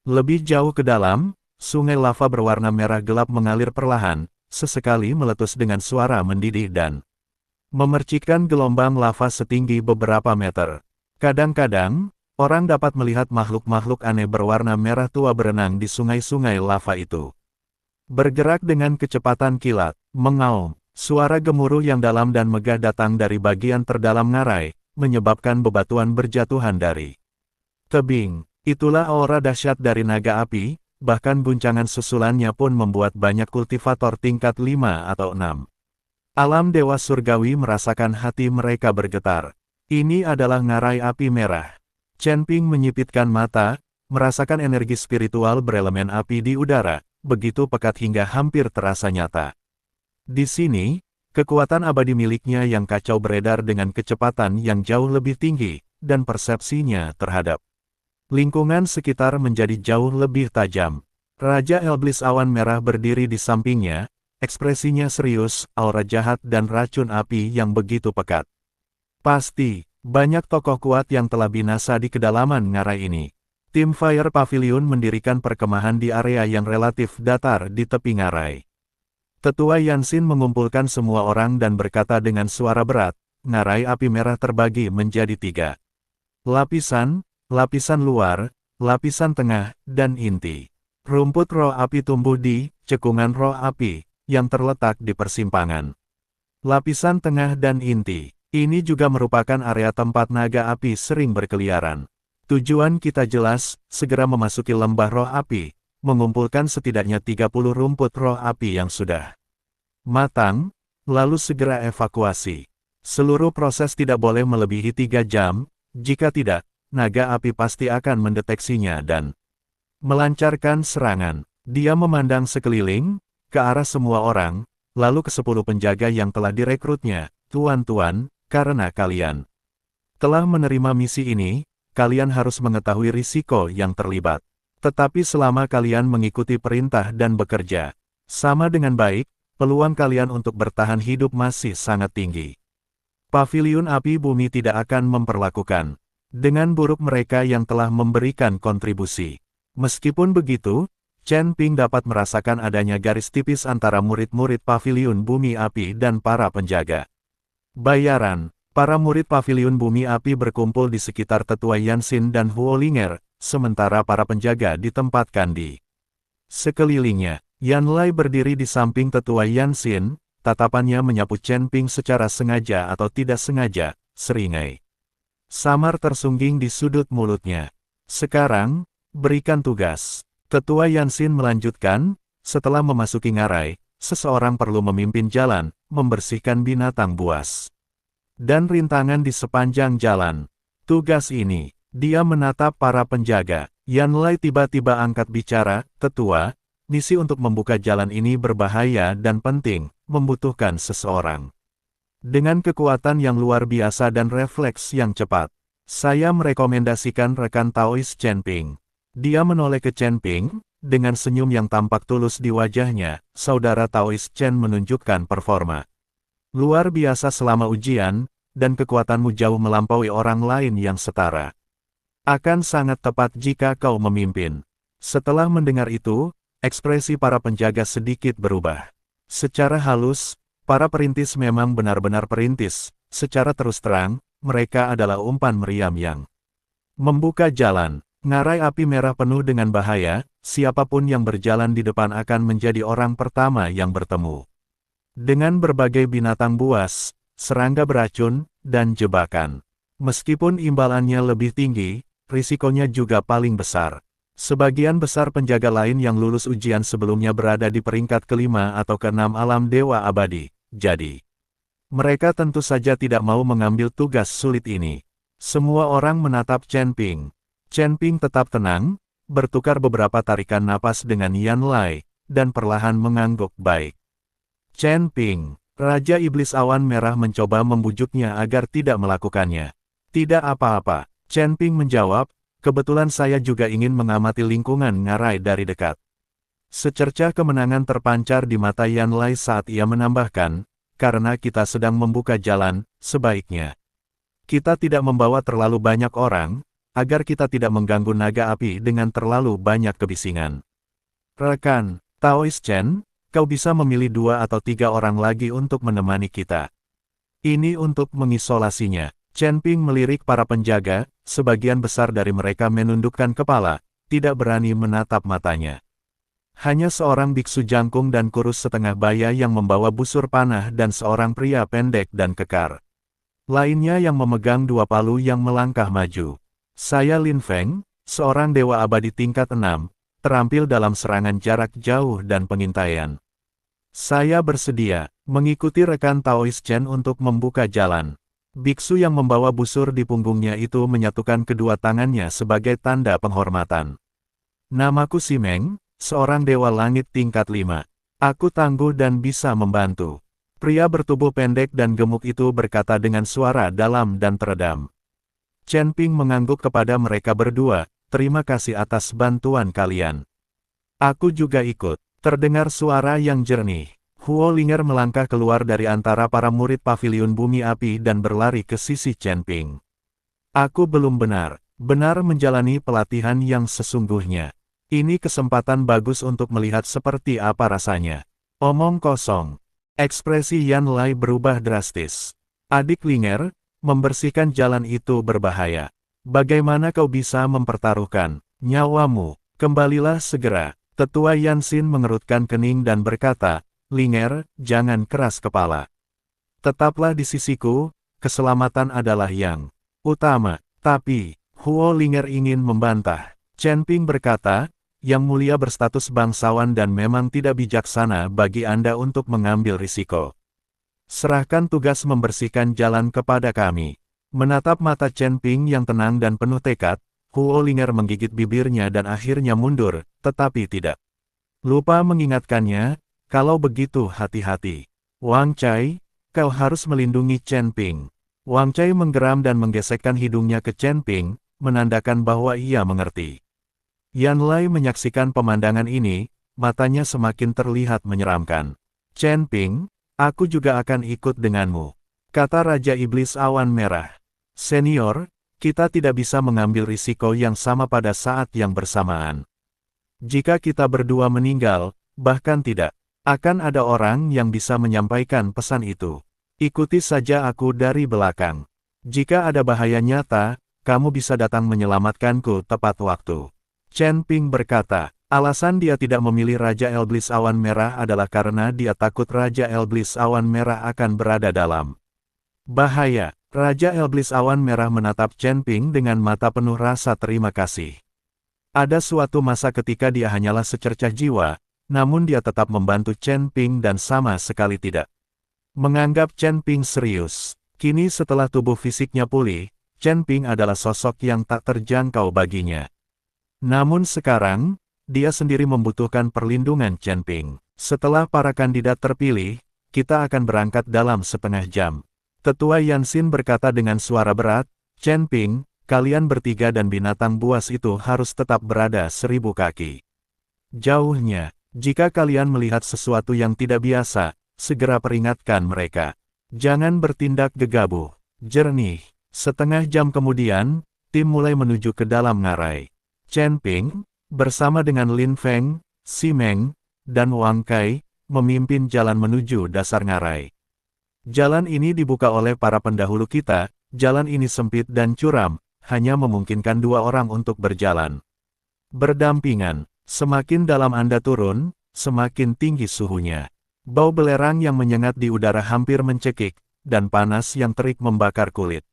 Lebih jauh ke dalam, sungai lava berwarna merah gelap mengalir perlahan, sesekali meletus dengan suara mendidih dan memercikkan gelombang lava setinggi beberapa meter. Kadang-kadang, orang dapat melihat makhluk-makhluk aneh berwarna merah tua berenang di sungai-sungai lava itu. Bergerak dengan kecepatan kilat, mengaum. Suara gemuruh yang dalam dan megah datang dari bagian terdalam ngarai, menyebabkan bebatuan berjatuhan dari tebing. Itulah aura dahsyat dari naga api, bahkan guncangan susulannya pun membuat banyak kultivator tingkat 5 atau 6. Alam dewa surgawi merasakan hati mereka bergetar. Ini adalah ngarai api merah. Chen Ping menyipitkan mata, merasakan energi spiritual berelemen api di udara, begitu pekat hingga hampir terasa nyata. Di sini, kekuatan abadi miliknya yang kacau beredar dengan kecepatan yang jauh lebih tinggi, dan persepsinya terhadap lingkungan sekitar menjadi jauh lebih tajam. Raja Elblis awan merah berdiri di sampingnya, ekspresinya serius, aura jahat dan racun api yang begitu pekat. Pasti, banyak tokoh kuat yang telah binasa di kedalaman ngarai ini. Tim Fire Pavilion mendirikan perkemahan di area yang relatif datar di tepi ngarai. Tetua Yansin mengumpulkan semua orang dan berkata dengan suara berat, ngarai api merah terbagi menjadi 3 lapisan, lapisan luar, lapisan tengah, dan inti. Rumput roh api tumbuh di cekungan roh api yang terletak di persimpangan lapisan tengah dan inti. Ini juga merupakan area tempat naga api sering berkeliaran. Tujuan kita jelas, segera memasuki lembah roh api, mengumpulkan setidaknya 30 rumput roh api yang sudah matang, lalu segera evakuasi. Seluruh proses tidak boleh melebihi 3 jam, jika tidak, naga api pasti akan mendeteksinya dan melancarkan serangan. Dia memandang sekeliling, ke arah semua orang, lalu ke 10 penjaga yang telah direkrutnya. Tuan-tuan, karena kalian telah menerima misi ini, kalian harus mengetahui risiko yang terlibat. Tetapi selama kalian mengikuti perintah dan bekerja sama dengan baik, peluang kalian untuk bertahan hidup masih sangat tinggi. Paviliun Api Bumi tidak akan memperlakukan dengan buruk mereka yang telah memberikan kontribusi. Meskipun begitu, Chen Ping dapat merasakan adanya garis tipis antara murid-murid Paviliun Bumi Api dan para penjaga. Bayaran. Para murid Paviliun Bumi Api berkumpul di sekitar Tetua Yansin dan Huo Linger, sementara para penjaga ditempatkan di sekelilingnya. Yan Lai berdiri di samping Tetua Yansin, tatapannya menyapu Chen Ping secara sengaja atau tidak sengaja, seringai samar tersungging di sudut mulutnya. Sekarang, berikan tugas. Tetua Yansin melanjutkan, setelah memasuki ngarai, seseorang perlu memimpin jalan, membersihkan binatang buas dan rintangan di sepanjang jalan. Tugas ini, dia menatap para penjaga. Yan Lai tiba-tiba angkat bicara, Tetua, misi untuk membuka jalan ini berbahaya dan penting, membutuhkan seseorang dengan kekuatan yang luar biasa dan refleks yang cepat. Saya merekomendasikan rekan Taois Chen Ping. Dia menoleh ke Chen Ping, dengan senyum yang tampak tulus di wajahnya, saudara Taois Chen menunjukkan performa luar biasa selama ujian, dan kekuatanmu jauh melampaui orang lain yang setara. Akan sangat tepat jika kau memimpin. Setelah mendengar itu, ekspresi para penjaga sedikit berubah. Secara halus, para perintis memang benar-benar perintis, secara terus terang, mereka adalah umpan meriam yang membuka jalan. Ngarai api merah penuh dengan bahaya, siapapun yang berjalan di depan akan menjadi orang pertama yang bertemu dengan berbagai binatang buas, serangga beracun, dan jebakan. Meskipun imbalannya lebih tinggi, risikonya juga paling besar. Sebagian besar penjaga lain yang lulus ujian sebelumnya berada di peringkat ke-5 atau ke-6 alam dewa abadi, jadi mereka tentu saja tidak mau mengambil tugas sulit ini. Semua orang menatap Chen Ping. Chen Ping tetap tenang, bertukar beberapa tarikan napas dengan Yan Lai, dan perlahan mengangguk baik. Chen Ping, Raja Iblis Awan Merah mencoba membujuknya agar tidak melakukannya. Tidak apa-apa, Chen Ping menjawab, kebetulan saya juga ingin mengamati lingkungan ngarai dari dekat. Secercah kemenangan terpancar di mata Yan Lai saat ia menambahkan, karena kita sedang membuka jalan, sebaiknya kita tidak membawa terlalu banyak orang, agar kita tidak mengganggu naga api dengan terlalu banyak kebisingan. Rekan, Taois Chen, kau bisa memilih 2 atau 3 orang lagi untuk menemani kita. Ini untuk mengisolasinya. Chen Ping melirik para penjaga, sebagian besar dari mereka menundukkan kepala, tidak berani menatap matanya. Hanya seorang biksu jangkung dan kurus setengah baya yang membawa busur panah dan seorang pria pendek dan kekar lainnya yang memegang 2 palu yang melangkah maju. Saya Lin Feng, seorang dewa abadi tingkat 6, terampil dalam serangan jarak jauh dan pengintaian. Saya bersedia mengikuti rekan Taois Chen untuk membuka jalan. Biksu yang membawa busur di punggungnya itu menyatukan kedua tangannya sebagai tanda penghormatan. Namaku Simeng, seorang dewa langit tingkat 5. Aku tangguh dan bisa membantu. Pria bertubuh pendek dan gemuk itu berkata dengan suara dalam dan teredam. Chen Ping mengangguk kepada mereka berdua, terima kasih atas bantuan kalian. Aku juga ikut. Terdengar suara yang jernih. Huo Linger melangkah keluar dari antara para murid paviliun bumi api dan berlari ke sisi Chen Ping. Aku belum benar-benar menjalani pelatihan yang sesungguhnya. Ini kesempatan bagus untuk melihat seperti apa rasanya. Omong kosong. Ekspresi Yan Lai berubah drastis. Adik Linger, membersihkan jalan itu berbahaya. Bagaimana kau bisa mempertaruhkan nyawamu? Kembalilah segera. Tetua Yansin mengerutkan kening dan berkata, Linger, jangan keras kepala. Tetaplah di sisiku, keselamatan adalah yang utama. Tapi, Huo Linger ingin membantah. Chen Ping berkata, Yang Mulia berstatus bangsawan dan memang tidak bijaksana bagi Anda untuk mengambil risiko. Serahkan tugas membersihkan jalan kepada kami. Menatap mata Chen Ping yang tenang dan penuh tekad, Huo Linger menggigit bibirnya dan akhirnya mundur, tetapi tidak lupa mengingatkannya, kalau begitu hati-hati. Wang Cai, kau harus melindungi Chen Ping. Wang Cai menggeram dan menggesekkan hidungnya ke Chen Ping, menandakan bahwa ia mengerti. Yan Lai menyaksikan pemandangan ini, matanya semakin terlihat menyeramkan. Chen Ping, aku juga akan ikut denganmu, kata Raja Iblis Awan Merah. Senior, kita tidak bisa mengambil risiko yang sama pada saat yang bersamaan. Jika kita berdua meninggal, bahkan tidak akan ada orang yang bisa menyampaikan pesan itu. Ikuti saja aku dari belakang. Jika ada bahaya nyata, kamu bisa datang menyelamatkanku tepat waktu. Chen Ping berkata, alasan dia tidak memilih Raja Elblis Awan Merah adalah karena dia takut Raja Elblis Awan Merah akan berada dalam bahaya. Raja Elblis Awan Merah menatap Chen Ping dengan mata penuh rasa terima kasih. Ada suatu masa ketika dia hanyalah secercah jiwa, namun dia tetap membantu Chen Ping dan sama sekali tidak menganggap Chen Ping serius. Kini setelah tubuh fisiknya pulih, Chen Ping adalah sosok yang tak terjangkau baginya. Namun sekarang, dia sendiri membutuhkan perlindungan Chen Ping. Setelah para kandidat terpilih, kita akan berangkat dalam setengah jam. Tetua Yansin berkata dengan suara berat, Chen Ping, kalian bertiga dan binatang buas itu harus tetap berada 1000 kaki jauhnya. Jika kalian melihat sesuatu yang tidak biasa, segera peringatkan mereka. Jangan bertindak gegabah. Jernih. Setengah jam kemudian, tim mulai menuju ke dalam ngarai. Chen Ping, bersama dengan Lin Feng, Simeng, dan Wang Kai, memimpin jalan menuju dasar ngarai. Jalan ini dibuka oleh para pendahulu kita, jalan ini sempit dan curam, hanya memungkinkan 2 orang untuk berjalan berdampingan. Semakin dalam Anda turun, semakin tinggi suhunya. Bau belerang yang menyengat di udara hampir mencekik, dan panas yang terik membakar kulit.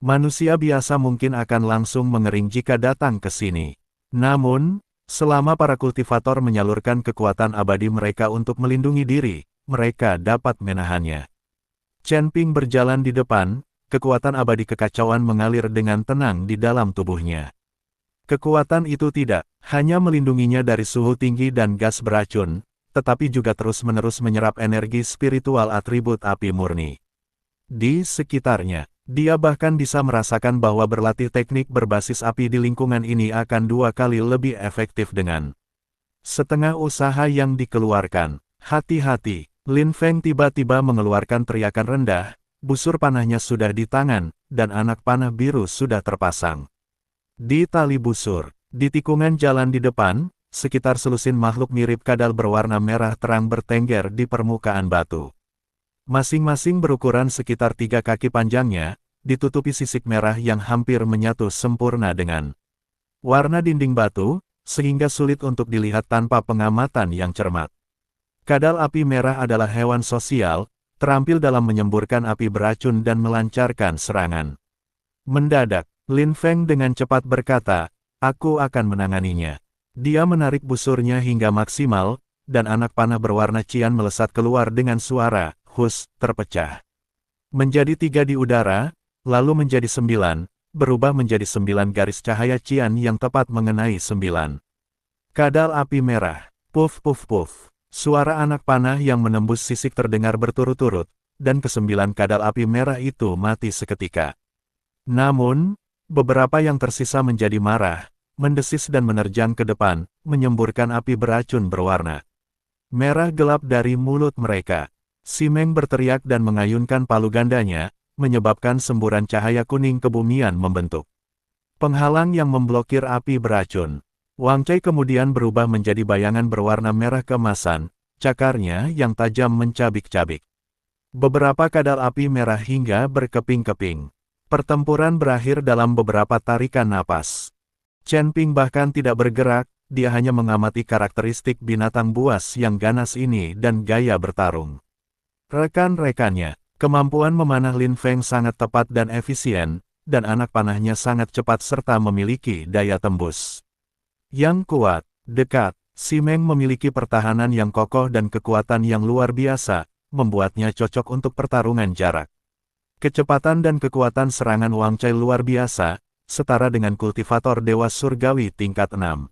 Manusia biasa mungkin akan langsung mengering jika datang ke sini. Namun, selama para kultivator menyalurkan kekuatan abadi mereka untuk melindungi diri, mereka dapat menahannya. Chen Ping berjalan di depan, kekuatan abadi kekacauan mengalir dengan tenang di dalam tubuhnya. Kekuatan itu tidak hanya melindunginya dari suhu tinggi dan gas beracun, tetapi juga terus-menerus menyerap energi spiritual atribut api murni. Di sekitarnya, dia bahkan bisa merasakan bahwa berlatih teknik berbasis api di lingkungan ini akan 2 kali lebih efektif dengan setengah usaha yang dikeluarkan. Hati-hati. Lin Feng tiba-tiba mengeluarkan teriakan rendah, busur panahnya sudah di tangan, dan anak panah biru sudah terpasang di tali busur. Di tikungan jalan di depan, sekitar selusin makhluk mirip kadal berwarna merah terang bertengger di permukaan batu. Masing-masing berukuran sekitar 3 kaki panjangnya, ditutupi sisik merah yang hampir menyatu sempurna dengan warna dinding batu, sehingga sulit untuk dilihat tanpa pengamatan yang cermat. Kadal api merah adalah hewan sosial, terampil dalam menyemburkan api beracun dan melancarkan serangan. Mendadak, Lin Feng dengan cepat berkata, aku akan menanganinya. Dia menarik busurnya hingga maksimal, dan anak panah berwarna cian melesat keluar dengan suara, hus, terpecah. Menjadi 3 di udara, lalu menjadi 9, berubah menjadi 9 garis cahaya cian yang tepat mengenai 9. Kadal api merah, puff puff puff. Suara anak panah yang menembus sisik terdengar berturut-turut, dan ke-9 kadal api merah itu mati seketika. Namun, beberapa yang tersisa menjadi marah, mendesis dan menerjang ke depan, menyemburkan api beracun berwarna merah gelap dari mulut mereka. Si Meng berteriak dan mengayunkan palu gandanya, menyebabkan semburan cahaya kuning kebumian membentuk penghalang yang memblokir api beracun. Wang Cai kemudian berubah menjadi bayangan berwarna merah keemasan, cakarnya yang tajam mencabik-cabik. Beberapa kadal api merah hingga berkeping-keping. Pertempuran berakhir dalam beberapa tarikan napas. Chen Ping bahkan tidak bergerak, dia hanya mengamati karakteristik binatang buas yang ganas ini dan gaya bertarung. Rekan-rekannya, kemampuan memanah Lin Feng sangat tepat dan efisien, dan anak panahnya sangat cepat serta memiliki daya tembus yang kuat. Dekat, Si Meng memiliki pertahanan yang kokoh dan kekuatan yang luar biasa, membuatnya cocok untuk pertarungan jarak. Kecepatan dan kekuatan serangan Wang Cai luar biasa, setara dengan kultivator Dewa Surgawi tingkat 6.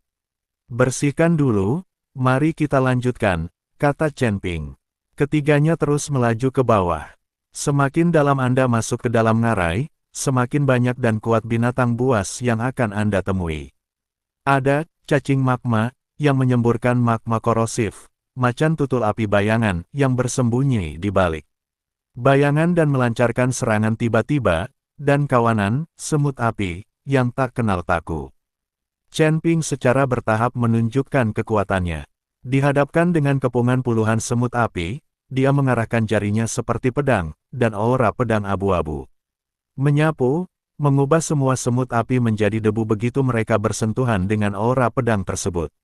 Bersihkan dulu, mari kita lanjutkan, kata Chen Ping. Ketiganya terus melaju ke bawah. Semakin dalam Anda masuk ke dalam ngarai, semakin banyak dan kuat binatang buas yang akan Anda temui. Ada cacing magma yang menyemburkan magma korosif, macan tutul api bayangan yang bersembunyi di balik bayangan dan melancarkan serangan tiba-tiba, dan kawanan semut api yang tak kenal takut. Chen Ping secara bertahap menunjukkan kekuatannya. Dihadapkan dengan kepungan puluhan semut api, dia mengarahkan jarinya seperti pedang, dan aura pedang abu-abu menyapu, mengubah semua semut api menjadi debu begitu mereka bersentuhan dengan aura pedang tersebut.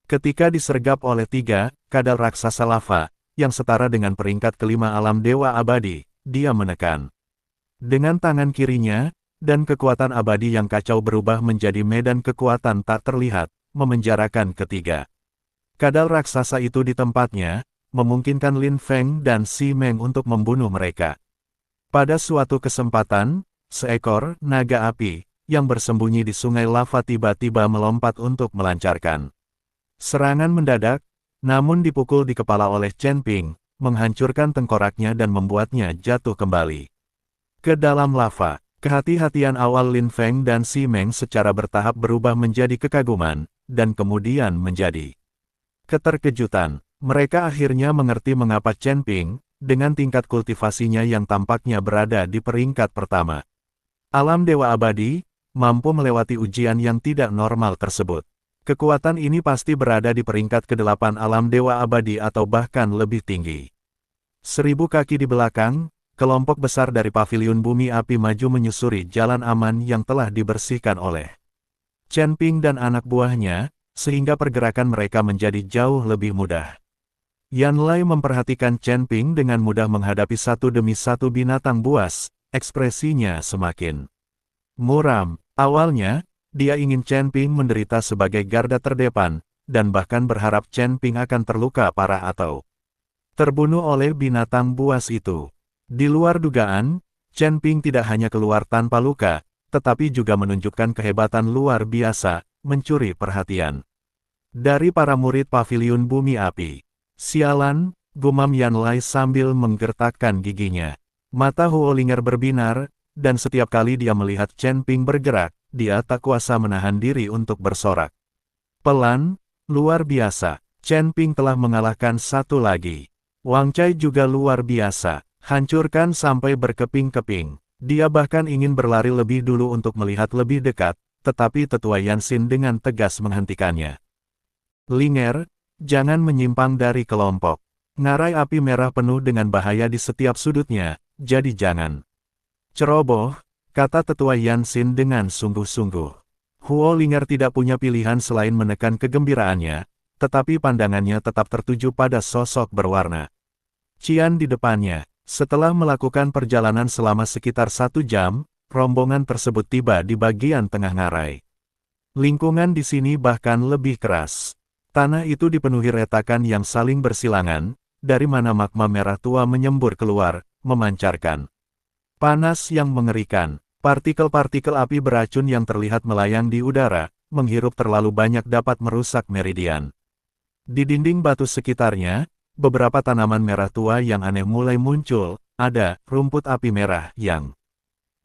Ketika disergap oleh 3 kadal raksasa lava, yang setara dengan peringkat kelima alam dewa abadi, dia menekan dengan tangan kirinya, dan kekuatan abadi yang kacau berubah menjadi medan kekuatan tak terlihat, memenjarakan ketiga kadal raksasa itu di tempatnya, memungkinkan Lin Feng dan Si Meng untuk membunuh mereka. Pada suatu kesempatan, seekor naga api yang bersembunyi di sungai lava tiba-tiba melompat untuk melancarkan serangan mendadak, namun dipukul di kepala oleh Chen Ping, menghancurkan tengkoraknya dan membuatnya jatuh kembali ke dalam lava. Kehati-hatian awal Lin Feng dan Si Meng secara bertahap berubah menjadi kekaguman, dan kemudian menjadi keterkejutan. Mereka akhirnya mengerti mengapa Chen Ping, dengan tingkat kultivasinya yang tampaknya berada di peringkat pertama alam dewa abadi, mampu melewati ujian yang tidak normal tersebut. Kekuatan ini pasti berada di peringkat ke-8 alam dewa abadi atau bahkan lebih tinggi. 1000 kaki di belakang, kelompok besar dari paviliun bumi api maju menyusuri jalan aman yang telah dibersihkan oleh Chen Ping dan anak buahnya, sehingga pergerakan mereka menjadi jauh lebih mudah. Yan Lai memperhatikan Chen Ping dengan mudah menghadapi satu demi satu binatang buas, ekspresinya semakin muram. Awalnya, dia ingin Chen Ping menderita sebagai garda terdepan, dan bahkan berharap Chen Ping akan terluka parah atau terbunuh oleh binatang buas itu. Di luar dugaan, Chen Ping tidak hanya keluar tanpa luka, tetapi juga menunjukkan kehebatan luar biasa, mencuri perhatian dari para murid paviliun bumi api. Sialan, gumam Yan Lai sambil menggertakkan giginya. Mata Huo Linger berbinar, dan setiap kali dia melihat Chen Ping bergerak, dia tak kuasa menahan diri untuk bersorak. Pelan, luar biasa, Chen Ping telah mengalahkan satu lagi. Wang Cai juga luar biasa, hancurkan sampai berkeping-keping. Dia bahkan ingin berlari lebih dulu untuk melihat lebih dekat, tetapi tetua Yanxin dengan tegas menghentikannya. Linger, jangan menyimpang dari kelompok. Ngarai api merah penuh dengan bahaya di setiap sudutnya, jadi jangan ceroboh, kata tetua Yanxin dengan sungguh-sungguh. Huo Linger tidak punya pilihan selain menekan kegembiraannya, tetapi pandangannya tetap tertuju pada sosok berwarna cian di depannya. Setelah melakukan perjalanan selama sekitar 1 jam, rombongan tersebut tiba di bagian tengah ngarai. Lingkungan di sini bahkan lebih keras. Tanah itu dipenuhi retakan yang saling bersilangan, dari mana magma merah tua menyembur keluar, memancarkan panas yang mengerikan. Partikel-partikel api beracun yang terlihat melayang di udara, menghirup terlalu banyak dapat merusak meridian. Di dinding batu sekitarnya, beberapa tanaman merah tua yang aneh mulai muncul, ada rumput api merah yang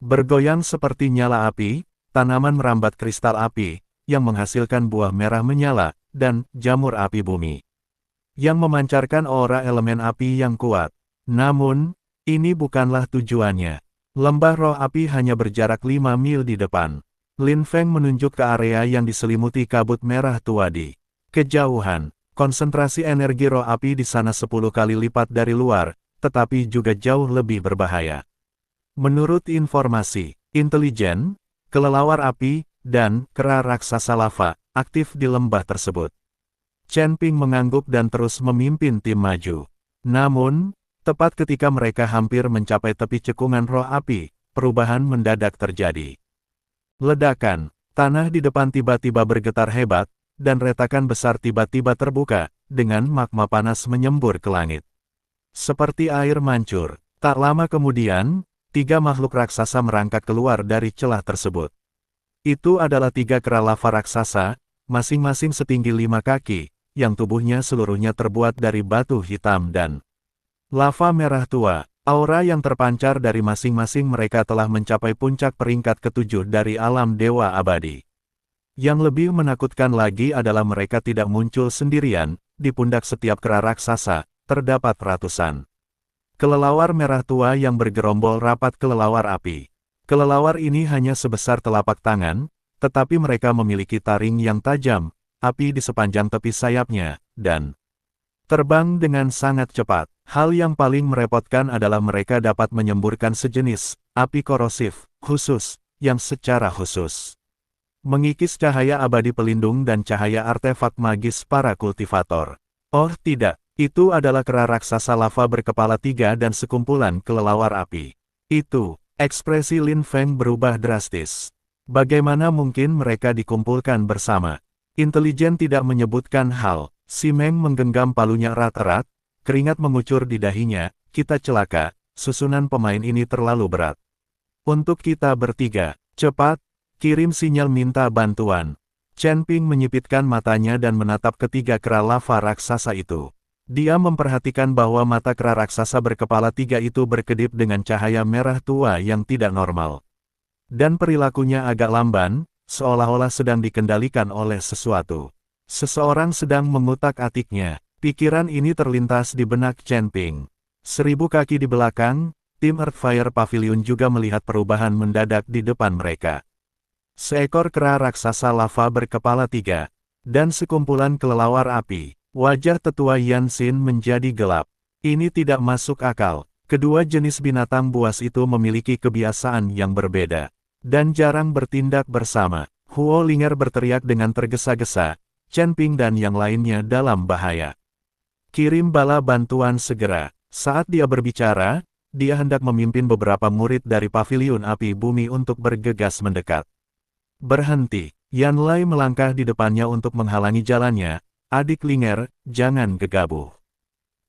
bergoyang seperti nyala api, tanaman merambat kristal api, yang menghasilkan buah merah menyala, dan jamur api bumi yang memancarkan aura elemen api yang kuat. Namun, ini bukanlah tujuannya. Lembah roh api hanya berjarak 5 mil di depan. Lin Feng menunjuk ke area yang diselimuti kabut merah tua di kejauhan. Konsentrasi energi roh api di sana 10 kali lipat dari luar, tetapi juga jauh lebih berbahaya. Menurut informasi intelijen, kelelawar api, dan kera raksasa lava, aktif di lembah tersebut. Chen Ping mengangguk dan terus memimpin tim maju. Namun, tepat ketika mereka hampir mencapai tepi cekungan roh api, perubahan mendadak terjadi. Ledakan, tanah di depan tiba-tiba bergetar hebat, dan retakan besar tiba-tiba terbuka, dengan magma panas menyembur ke langit. Seperti air mancur, tak lama kemudian, 3 makhluk raksasa merangkak keluar dari celah tersebut. Itu adalah 3 kera lava raksasa, masing-masing setinggi 5 kaki, yang tubuhnya seluruhnya terbuat dari batu hitam dan lava merah tua. Aura yang terpancar dari masing-masing mereka telah mencapai puncak peringkat ke-7 dari alam dewa abadi. Yang lebih menakutkan lagi adalah mereka tidak muncul sendirian, di pundak setiap kera raksasa, terdapat ratusan kelelawar merah tua yang bergerombol rapat kelelawar api. Kelelawar ini hanya sebesar telapak tangan, tetapi mereka memiliki taring yang tajam, api di sepanjang tepi sayapnya, dan terbang dengan sangat cepat. Hal yang paling merepotkan adalah mereka dapat menyemburkan sejenis api korosif khusus, yang secara khusus mengikis cahaya abadi pelindung dan cahaya artefak magis para kultivator. Oh tidak, itu adalah kera raksasa lava berkepala 3 dan sekumpulan kelelawar api. Itu, ekspresi Lin Feng berubah drastis. Bagaimana mungkin mereka dikumpulkan bersama? Intelijen tidak menyebutkan hal. Si Meng menggenggam palunya erat-erat, keringat mengucur di dahinya. Kita celaka, susunan pemain ini terlalu berat. Untuk kita bertiga, cepat, kirim sinyal minta bantuan. Chen Ping menyipitkan matanya dan menatap ketiga kera lava raksasa itu. Dia memperhatikan bahwa mata kera raksasa berkepala 3 itu berkedip dengan cahaya merah tua yang tidak normal. Dan perilakunya agak lamban, seolah-olah sedang dikendalikan oleh sesuatu. Seseorang sedang mengutak-atiknya. Pikiran ini terlintas di benak Chen Ping. 1000 kaki di belakang, tim Earthfire Pavilion juga melihat perubahan mendadak di depan mereka. Seekor kera raksasa lava berkepala 3, dan sekumpulan kelelawar api. Wajah tetua Yan Xin menjadi gelap. Ini tidak masuk akal. Kedua jenis binatang buas itu memiliki kebiasaan yang berbeda, dan jarang bertindak bersama. Huo Linger berteriak dengan tergesa-gesa. Chen Ping dan yang lainnya dalam bahaya. Kirim bala bantuan segera. Saat dia berbicara, dia hendak memimpin beberapa murid dari paviliun api bumi untuk bergegas mendekat. Berhenti. Yan Lai melangkah di depannya untuk menghalangi jalannya. Adik Linger, jangan gegabah.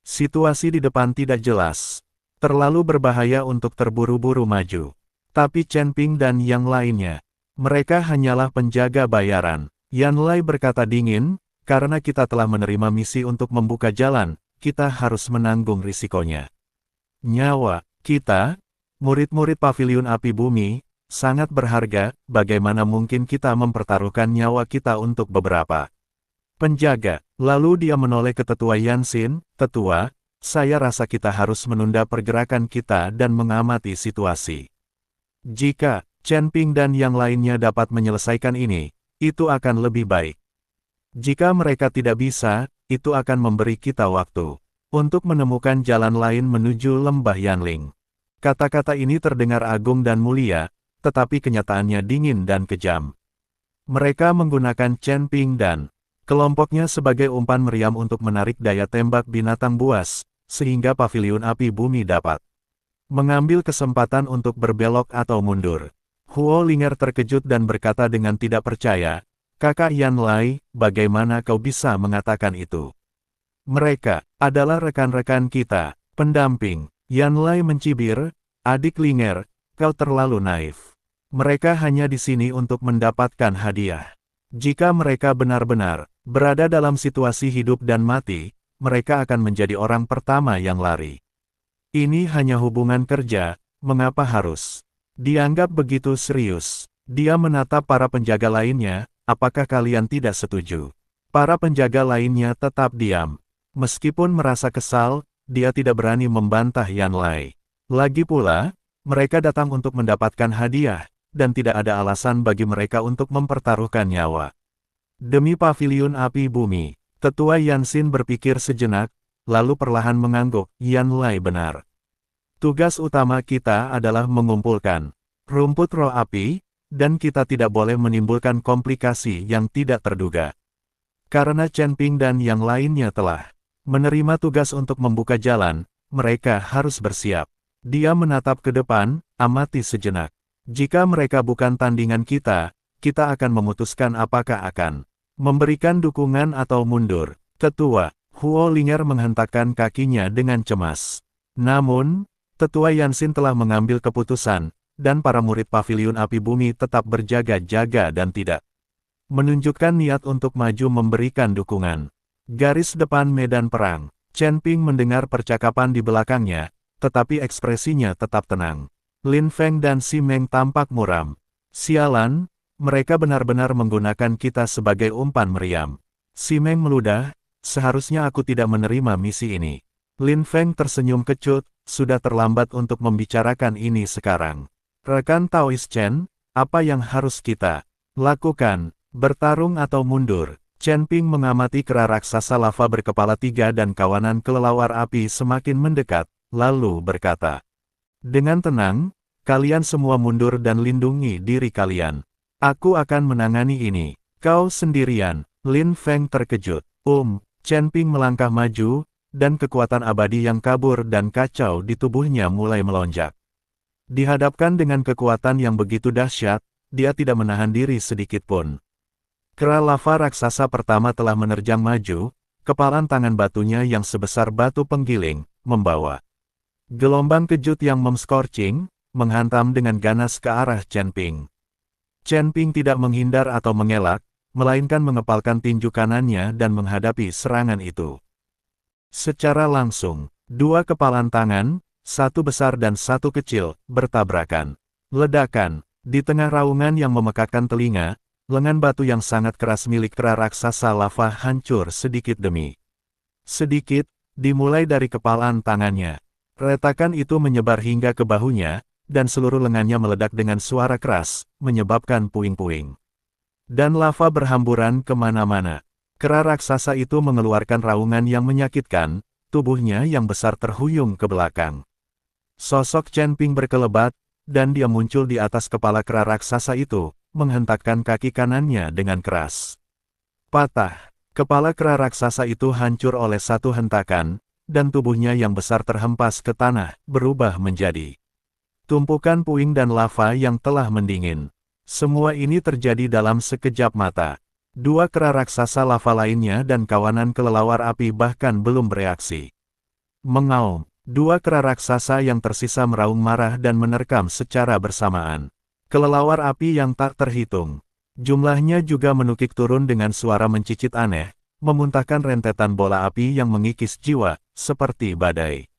Situasi di depan tidak jelas. Terlalu berbahaya untuk terburu-buru maju. Tapi Chen Ping dan yang lainnya, mereka hanyalah penjaga bayaran. Yan Lai berkata dingin, karena kita telah menerima misi untuk membuka jalan, kita harus menanggung risikonya. Nyawa kita, murid-murid paviliun api bumi, sangat berharga, bagaimana mungkin kita mempertaruhkan nyawa kita untuk beberapa penjaga. Lalu dia menoleh ke tetua Yan Xin, tetua, saya rasa kita harus menunda pergerakan kita dan mengamati situasi. Jika Chen Ping dan yang lainnya dapat menyelesaikan ini, itu akan lebih baik. Jika mereka tidak bisa, itu akan memberi kita waktu untuk menemukan jalan lain menuju lembah Yanling. Kata-kata ini terdengar agung dan mulia, tetapi kenyataannya dingin dan kejam. Mereka menggunakan Chen Ping dan kelompoknya sebagai umpan meriam untuk menarik daya tembak binatang buas, sehingga paviliun api bumi dapat mengambil kesempatan untuk berbelok atau mundur. Huo Linger terkejut dan berkata dengan tidak percaya, Kakak Yan Lai, bagaimana kau bisa mengatakan itu? Mereka adalah rekan-rekan kita, pendamping. Yan Lai mencibir, adik Linger, kau terlalu naif. Mereka hanya di sini untuk mendapatkan hadiah. Jika mereka benar-benar berada dalam situasi hidup dan mati, mereka akan menjadi orang pertama yang lari. Ini hanya hubungan kerja, mengapa harus dianggap begitu serius? Dia menatap para penjaga lainnya, apakah kalian tidak setuju? Para penjaga lainnya tetap diam. Meskipun merasa kesal, dia tidak berani membantah Yan Lai. Lagi pula, mereka datang untuk mendapatkan hadiah, dan tidak ada alasan bagi mereka untuk mempertaruhkan nyawa. Demi paviliun api bumi, Tetua Yansin berpikir sejenak, lalu perlahan mengangguk, Yan Lai benar. Tugas utama kita adalah mengumpulkan rumput roh api, dan kita tidak boleh menimbulkan komplikasi yang tidak terduga. Karena Chen Ping dan yang lainnya telah menerima tugas untuk membuka jalan, mereka harus bersiap. Dia menatap ke depan, amati sejenak. Jika mereka bukan tandingan kita akan memutuskan apakah akan memberikan dukungan atau mundur. Tetua Huo Linger menghentakkan kakinya dengan cemas. Namun, Tetua Yansin telah mengambil keputusan, dan para murid paviliun api bumi tetap berjaga-jaga dan tidak menunjukkan niat untuk maju memberikan dukungan. Garis depan medan perang. Chen Ping mendengar percakapan di belakangnya, tetapi ekspresinya tetap tenang. Lin Feng dan Si Meng tampak muram. Sialan, mereka benar-benar menggunakan kita sebagai umpan meriam. Si Meng meludah, seharusnya aku tidak menerima misi ini. Lin Feng tersenyum kecut, sudah terlambat untuk membicarakan ini sekarang. Rekan Taois Chen, apa yang harus kita lakukan? Bertarung atau mundur? Chen Ping mengamati kera raksasa lava berkepala 3 dan kawanan kelelawar api semakin mendekat, lalu berkata, dengan tenang, kalian semua mundur dan lindungi diri kalian. Aku akan menangani ini. Kau sendirian. Lin Feng terkejut. Chen Ping melangkah maju, dan kekuatan abadi yang kabur dan kacau di tubuhnya mulai melonjak. Dihadapkan dengan kekuatan yang begitu dahsyat, dia tidak menahan diri sedikit pun. Kera lava raksasa pertama telah menerjang maju, kepalan tangan batunya yang sebesar batu penggiling, membawa gelombang kejut yang memscorching, menghantam dengan ganas ke arah Chen Ping. Chen Ping tidak menghindar atau mengelak, melainkan mengepalkan tinju kanannya dan menghadapi serangan itu. Secara langsung, dua kepalan tangan, satu besar dan satu kecil, bertabrakan. Ledakan, di tengah raungan yang memekakkan telinga, lengan batu yang sangat keras milik kera raksasa lava hancur sedikit demi sedikit, dimulai dari kepalan tangannya. Retakan itu menyebar hingga ke bahunya, dan seluruh lengannya meledak dengan suara keras, menyebabkan puing-puing dan lava berhamburan kemana-mana. Kera raksasa itu mengeluarkan raungan yang menyakitkan, tubuhnya yang besar terhuyung ke belakang. Sosok Chen Ping berkelebat, dan dia muncul di atas kepala kera raksasa itu, menghentakkan kaki kanannya dengan keras. Patah. Kepala kera raksasa itu hancur oleh satu hentakan, dan tubuhnya yang besar terhempas ke tanah, berubah menjadi tumpukan puing dan lava yang telah mendingin. Semua ini terjadi dalam sekejap mata. Dua kera raksasa lava lainnya dan kawanan kelelawar api bahkan belum bereaksi. Mengaum, dua kera raksasa yang tersisa meraung marah dan menerkam secara bersamaan. Kelelawar api yang tak terhitung. Jumlahnya juga menukik turun dengan suara mencicit aneh, memuntahkan rentetan bola api yang mengikis jiwa, seperti badai.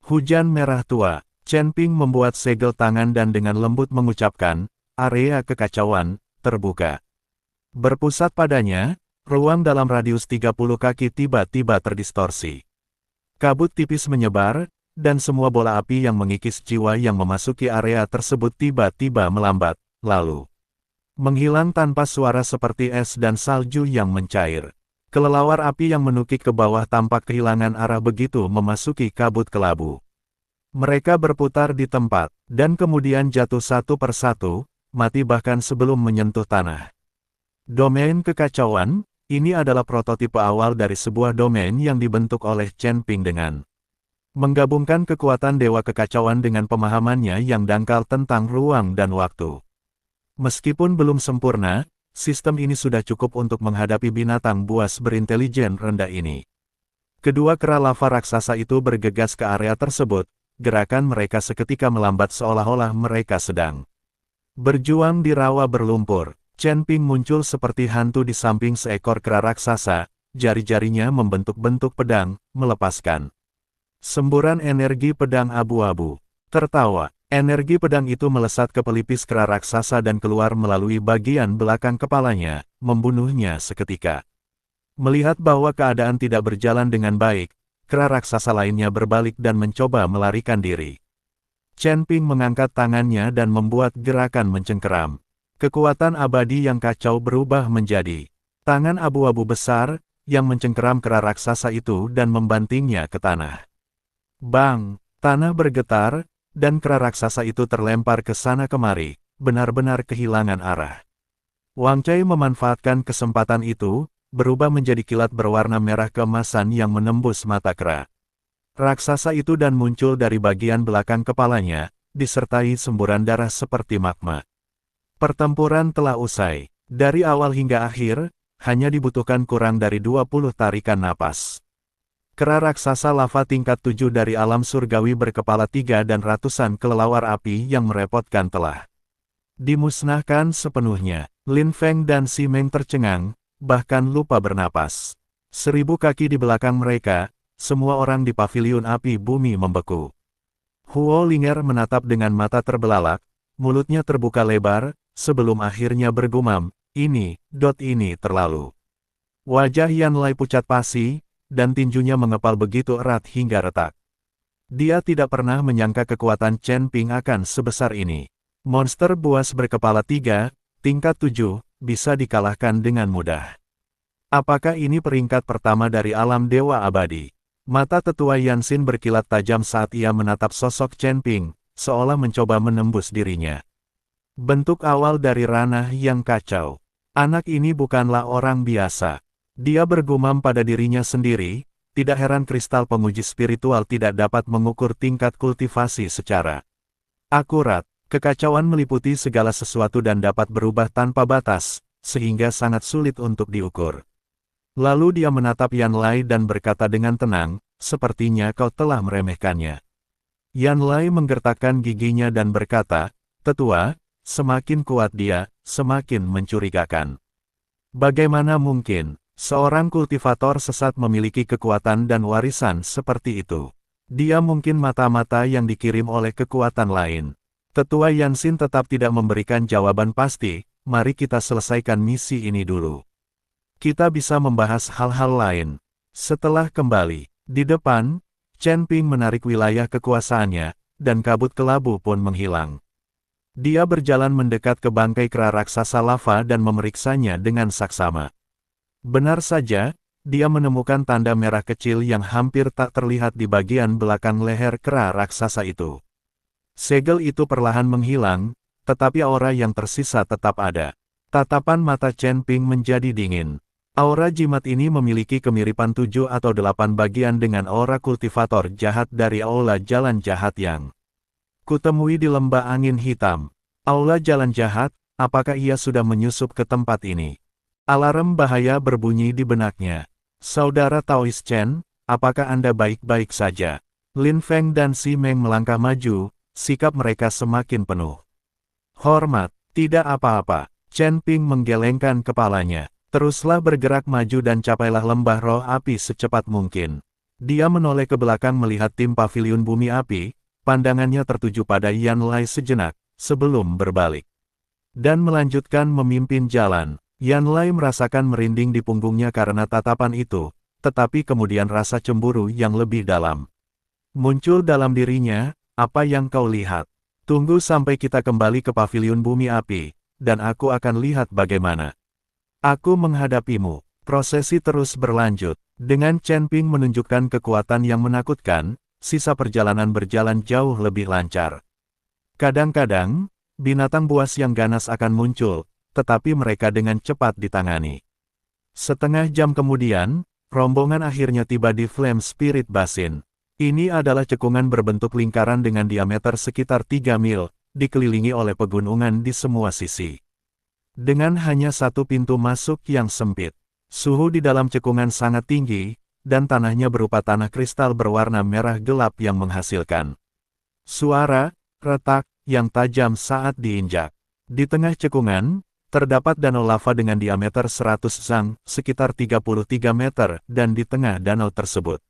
Hujan merah tua. Chen Ping membuat segel tangan dan dengan lembut mengucapkan, area kekacauan, terbuka. Berpusat padanya, ruang dalam radius 30 kaki tiba-tiba terdistorsi. Kabut tipis menyebar, dan semua bola api yang mengikis jiwa yang memasuki area tersebut tiba-tiba melambat, lalu menghilang tanpa suara seperti es dan salju yang mencair. Kelelawar api yang menukik ke bawah tampak kehilangan arah begitu memasuki kabut kelabu. Mereka berputar di tempat, dan kemudian jatuh satu persatu, mati bahkan sebelum menyentuh tanah. Domain kekacauan, ini adalah prototipe awal dari sebuah domain yang dibentuk oleh Chen Ping dengan menggabungkan kekuatan Dewa Kekacauan dengan pemahamannya yang dangkal tentang ruang dan waktu. Meskipun belum sempurna, sistem ini sudah cukup untuk menghadapi binatang buas berintelijen rendah ini. Kedua kera lava raksasa itu bergegas ke area tersebut, gerakan mereka seketika melambat seolah-olah mereka sedang berjuang di rawa berlumpur. Chen Ping muncul seperti hantu di samping seekor kera raksasa, jari-jarinya membentuk-bentuk pedang, melepaskan semburan energi pedang abu-abu. Tertawa, energi pedang itu melesat ke pelipis kera raksasa dan keluar melalui bagian belakang kepalanya, membunuhnya seketika. Melihat bahwa keadaan tidak berjalan dengan baik, kera raksasa lainnya berbalik dan mencoba melarikan diri. Chen Ping mengangkat tangannya dan membuat gerakan mencengkeram. Kekuatan abadi yang kacau berubah menjadi tangan abu-abu besar, yang mencengkeram kera raksasa itu dan membantingnya ke tanah. Bang! Tanah bergetar, dan kera raksasa itu terlempar ke sana kemari, benar-benar kehilangan arah. Wang Cai memanfaatkan kesempatan itu, berubah menjadi kilat berwarna merah keemasan yang menembus mata kera raksasa itu dan muncul dari bagian belakang kepalanya, disertai semburan darah seperti magma. Pertempuran telah usai. Dari awal hingga akhir, hanya dibutuhkan kurang dari 20 tarikan napas. Kera raksasa lava tingkat 7 dari alam surgawi berkepala 3 dan ratusan kelelawar api yang merepotkan telah dimusnahkan sepenuhnya. Lin Feng dan Si Meng tercengang, bahkan lupa bernapas. 1000 kaki di belakang mereka, semua orang di paviliun api bumi membeku. Huo Linger menatap dengan mata terbelalak, mulutnya terbuka lebar, sebelum akhirnya bergumam, ini terlalu. Wajah Yan Lai pucat pasi, dan tinjunya mengepal begitu erat hingga retak. Dia tidak pernah menyangka kekuatan Chen Ping akan sebesar ini. Monster buas berkepala 3, tingkat 7, bisa dikalahkan dengan mudah. Apakah ini peringkat pertama dari alam dewa abadi? Mata tetua Yanxin berkilat tajam saat ia menatap sosok Chen Ping, seolah mencoba menembus dirinya. Bentuk awal dari ranah yang kacau. Anak ini bukanlah orang biasa. Dia bergumam pada dirinya sendiri, tidak heran kristal penguji spiritual tidak dapat mengukur tingkat kultivasi secara akurat. Kekacauan meliputi segala sesuatu dan dapat berubah tanpa batas, sehingga sangat sulit untuk diukur. Lalu dia menatap Yan Lai dan berkata dengan tenang, sepertinya kau telah meremehkannya. Yan Lai menggertakkan giginya dan berkata, Tetua, semakin kuat dia, semakin mencurigakan. Bagaimana mungkin seorang kultivator sesat memiliki kekuatan dan warisan seperti itu? Dia mungkin mata-mata yang dikirim oleh kekuatan lain. Tetua Yanxin tetap tidak memberikan jawaban pasti, mari kita selesaikan misi ini dulu. Kita bisa membahas hal-hal lain. Setelah kembali, di depan, Chen Ping menarik wilayah kekuasaannya, dan kabut kelabu pun menghilang. Dia berjalan mendekat ke bangkai kera raksasa lava dan memeriksanya dengan saksama. Benar saja, dia menemukan tanda merah kecil yang hampir tak terlihat di bagian belakang leher kera raksasa itu. Segel itu perlahan menghilang, tetapi aura yang tersisa tetap ada. Tatapan mata Chen Ping menjadi dingin. Aura jimat ini memiliki kemiripan 7 atau 8 bagian dengan aura kultivator jahat dari aula jalan jahat yang kutemui di lembah angin hitam. Aula jalan jahat, apakah ia sudah menyusup ke tempat ini? Alarm bahaya berbunyi di benaknya. Saudara Taois Chen, apakah Anda baik-baik saja? Lin Feng dan Si Meng melangkah maju, sikap mereka semakin penuh hormat. Tidak apa-apa. Chen Ping menggelengkan kepalanya. Teruslah bergerak maju dan capailah lembah roh api secepat mungkin. Dia menoleh ke belakang melihat tim paviliun bumi api, pandangannya tertuju pada Yan Lai sejenak, sebelum berbalik. Dan melanjutkan memimpin jalan. Yan Lai merasakan merinding di punggungnya karena tatapan itu, tetapi kemudian rasa cemburu yang lebih dalam muncul dalam dirinya. Apa yang kau lihat? Tunggu sampai kita kembali ke paviliun bumi api, dan aku akan lihat bagaimana aku menghadapimu. Prosesi terus berlanjut. Dengan Chen Ping menunjukkan kekuatan yang menakutkan, sisa perjalanan berjalan jauh lebih lancar. Kadang-kadang, binatang buas yang ganas akan muncul, tetapi mereka dengan cepat ditangani. Setengah jam kemudian, rombongan akhirnya tiba di Flame Spirit Basin. Ini adalah cekungan berbentuk lingkaran dengan diameter sekitar 3 mil, dikelilingi oleh pegunungan di semua sisi. Dengan hanya satu pintu masuk yang sempit, suhu di dalam cekungan sangat tinggi, dan tanahnya berupa tanah kristal berwarna merah gelap yang menghasilkan suara retak yang tajam saat diinjak. Di tengah cekungan, terdapat danau lava dengan diameter 100 zang, sekitar 33 meter, dan di tengah danau tersebut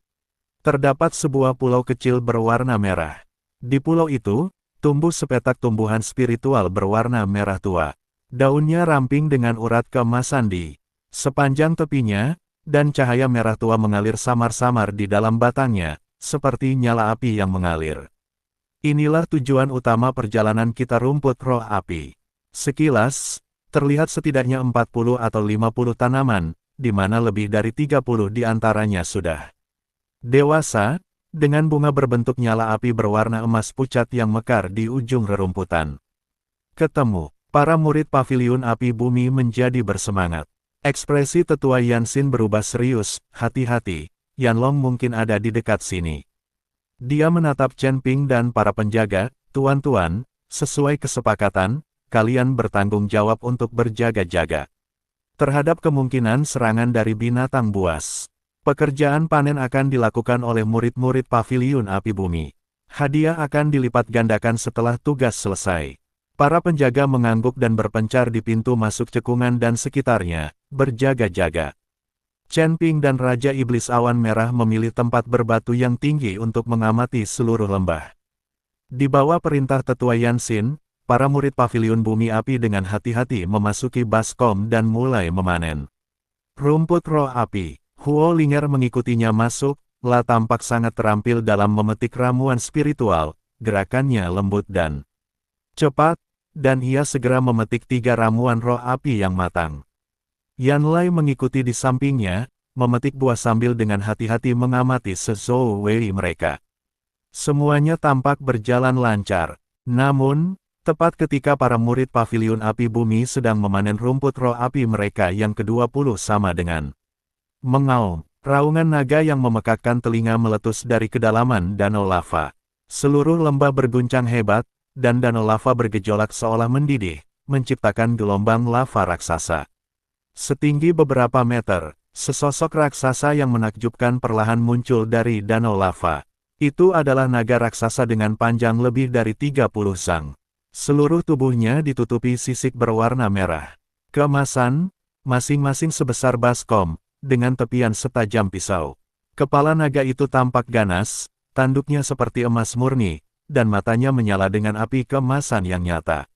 terdapat sebuah pulau kecil berwarna merah. Di pulau itu, tumbuh sepetak tumbuhan spiritual berwarna merah tua. Daunnya ramping dengan urat keemasan di sepanjang tepinya, dan cahaya merah tua mengalir samar-samar di dalam batangnya, seperti nyala api yang mengalir. Inilah tujuan utama perjalanan kita rumput roh api. Sekilas, terlihat setidaknya 40 atau 50 tanaman, di mana lebih dari 30 di antaranya sudah dewasa, dengan bunga berbentuk nyala api berwarna emas pucat yang mekar di ujung rerumputan. Ketemu, para murid paviliun api bumi menjadi bersemangat. Ekspresi tetua Yanxin berubah serius, hati-hati, Yanlong mungkin ada di dekat sini. Dia menatap Chen Ping dan para penjaga, tuan-tuan, sesuai kesepakatan, kalian bertanggung jawab untuk berjaga-jaga terhadap kemungkinan serangan dari binatang buas. Pekerjaan panen akan dilakukan oleh murid-murid paviliun api bumi. Hadiah akan dilipat gandakan setelah tugas selesai. Para penjaga mengangguk dan berpencar di pintu masuk cekungan dan sekitarnya, berjaga-jaga. Chen Ping dan Raja Iblis Awan Merah memilih tempat berbatu yang tinggi untuk mengamati seluruh lembah. Di bawah perintah tetua Yanxin, para murid paviliun bumi api dengan hati-hati memasuki baskom dan mulai memanen rumput roh api. Huo Linger mengikutinya masuk, La tampak sangat terampil dalam memetik ramuan spiritual, gerakannya lembut dan cepat, dan ia segera memetik 3 ramuan roh api yang matang. Yan Lai mengikuti di sampingnya, memetik buah sambil dengan hati-hati mengamati Sezhou Wei mereka. Semuanya tampak berjalan lancar. Namun, tepat ketika para murid paviliun api bumi sedang memanen rumput roh api mereka yang ke-20 sama dengan mengaum, raungan naga yang memekakkan telinga meletus dari kedalaman danau lava. Seluruh lembah berguncang hebat, dan danau lava bergejolak seolah mendidih, menciptakan gelombang lava raksasa. Setinggi beberapa meter, sesosok raksasa yang menakjubkan perlahan muncul dari danau lava. Itu adalah naga raksasa dengan panjang lebih dari 30 zang. Seluruh tubuhnya ditutupi sisik berwarna merah keemasan, masing-masing sebesar baskom, dengan tepian setajam pisau. Kepala naga itu tampak ganas, tanduknya seperti emas murni, dan matanya menyala dengan api keemasan yang nyata.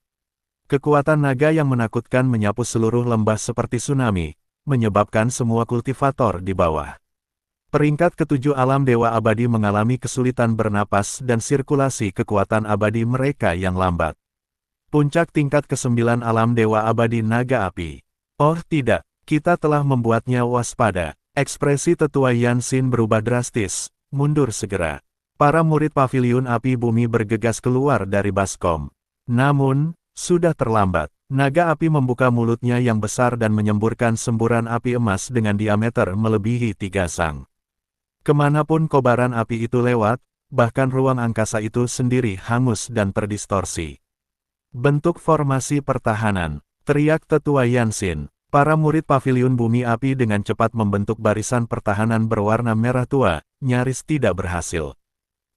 Kekuatan naga yang menakutkan menyapu seluruh lembah seperti tsunami, menyebabkan semua kultivator di bawah peringkat ke-7 alam dewa abadi mengalami kesulitan bernapas dan sirkulasi kekuatan abadi mereka yang lambat. Puncak tingkat ke-9 alam dewa abadi naga api. Oh tidak, kita telah membuatnya waspada. Ekspresi tetua Yanxin berubah drastis, mundur segera. Para murid paviliun api bumi bergegas keluar dari baskom. Namun, sudah terlambat. Naga api membuka mulutnya yang besar dan menyemburkan semburan api emas dengan diameter melebihi 3 zang. Kemanapun kobaran api itu lewat, bahkan ruang angkasa itu sendiri hangus dan terdistorsi. Bentuk formasi pertahanan, teriak tetua Yanxin. Para murid paviliun bumi api dengan cepat membentuk barisan pertahanan berwarna merah tua, nyaris tidak berhasil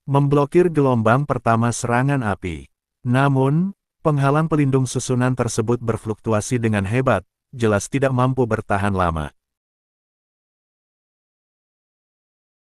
memblokir gelombang pertama serangan api. Namun, penghalang pelindung susunan tersebut berfluktuasi dengan hebat, jelas tidak mampu bertahan lama.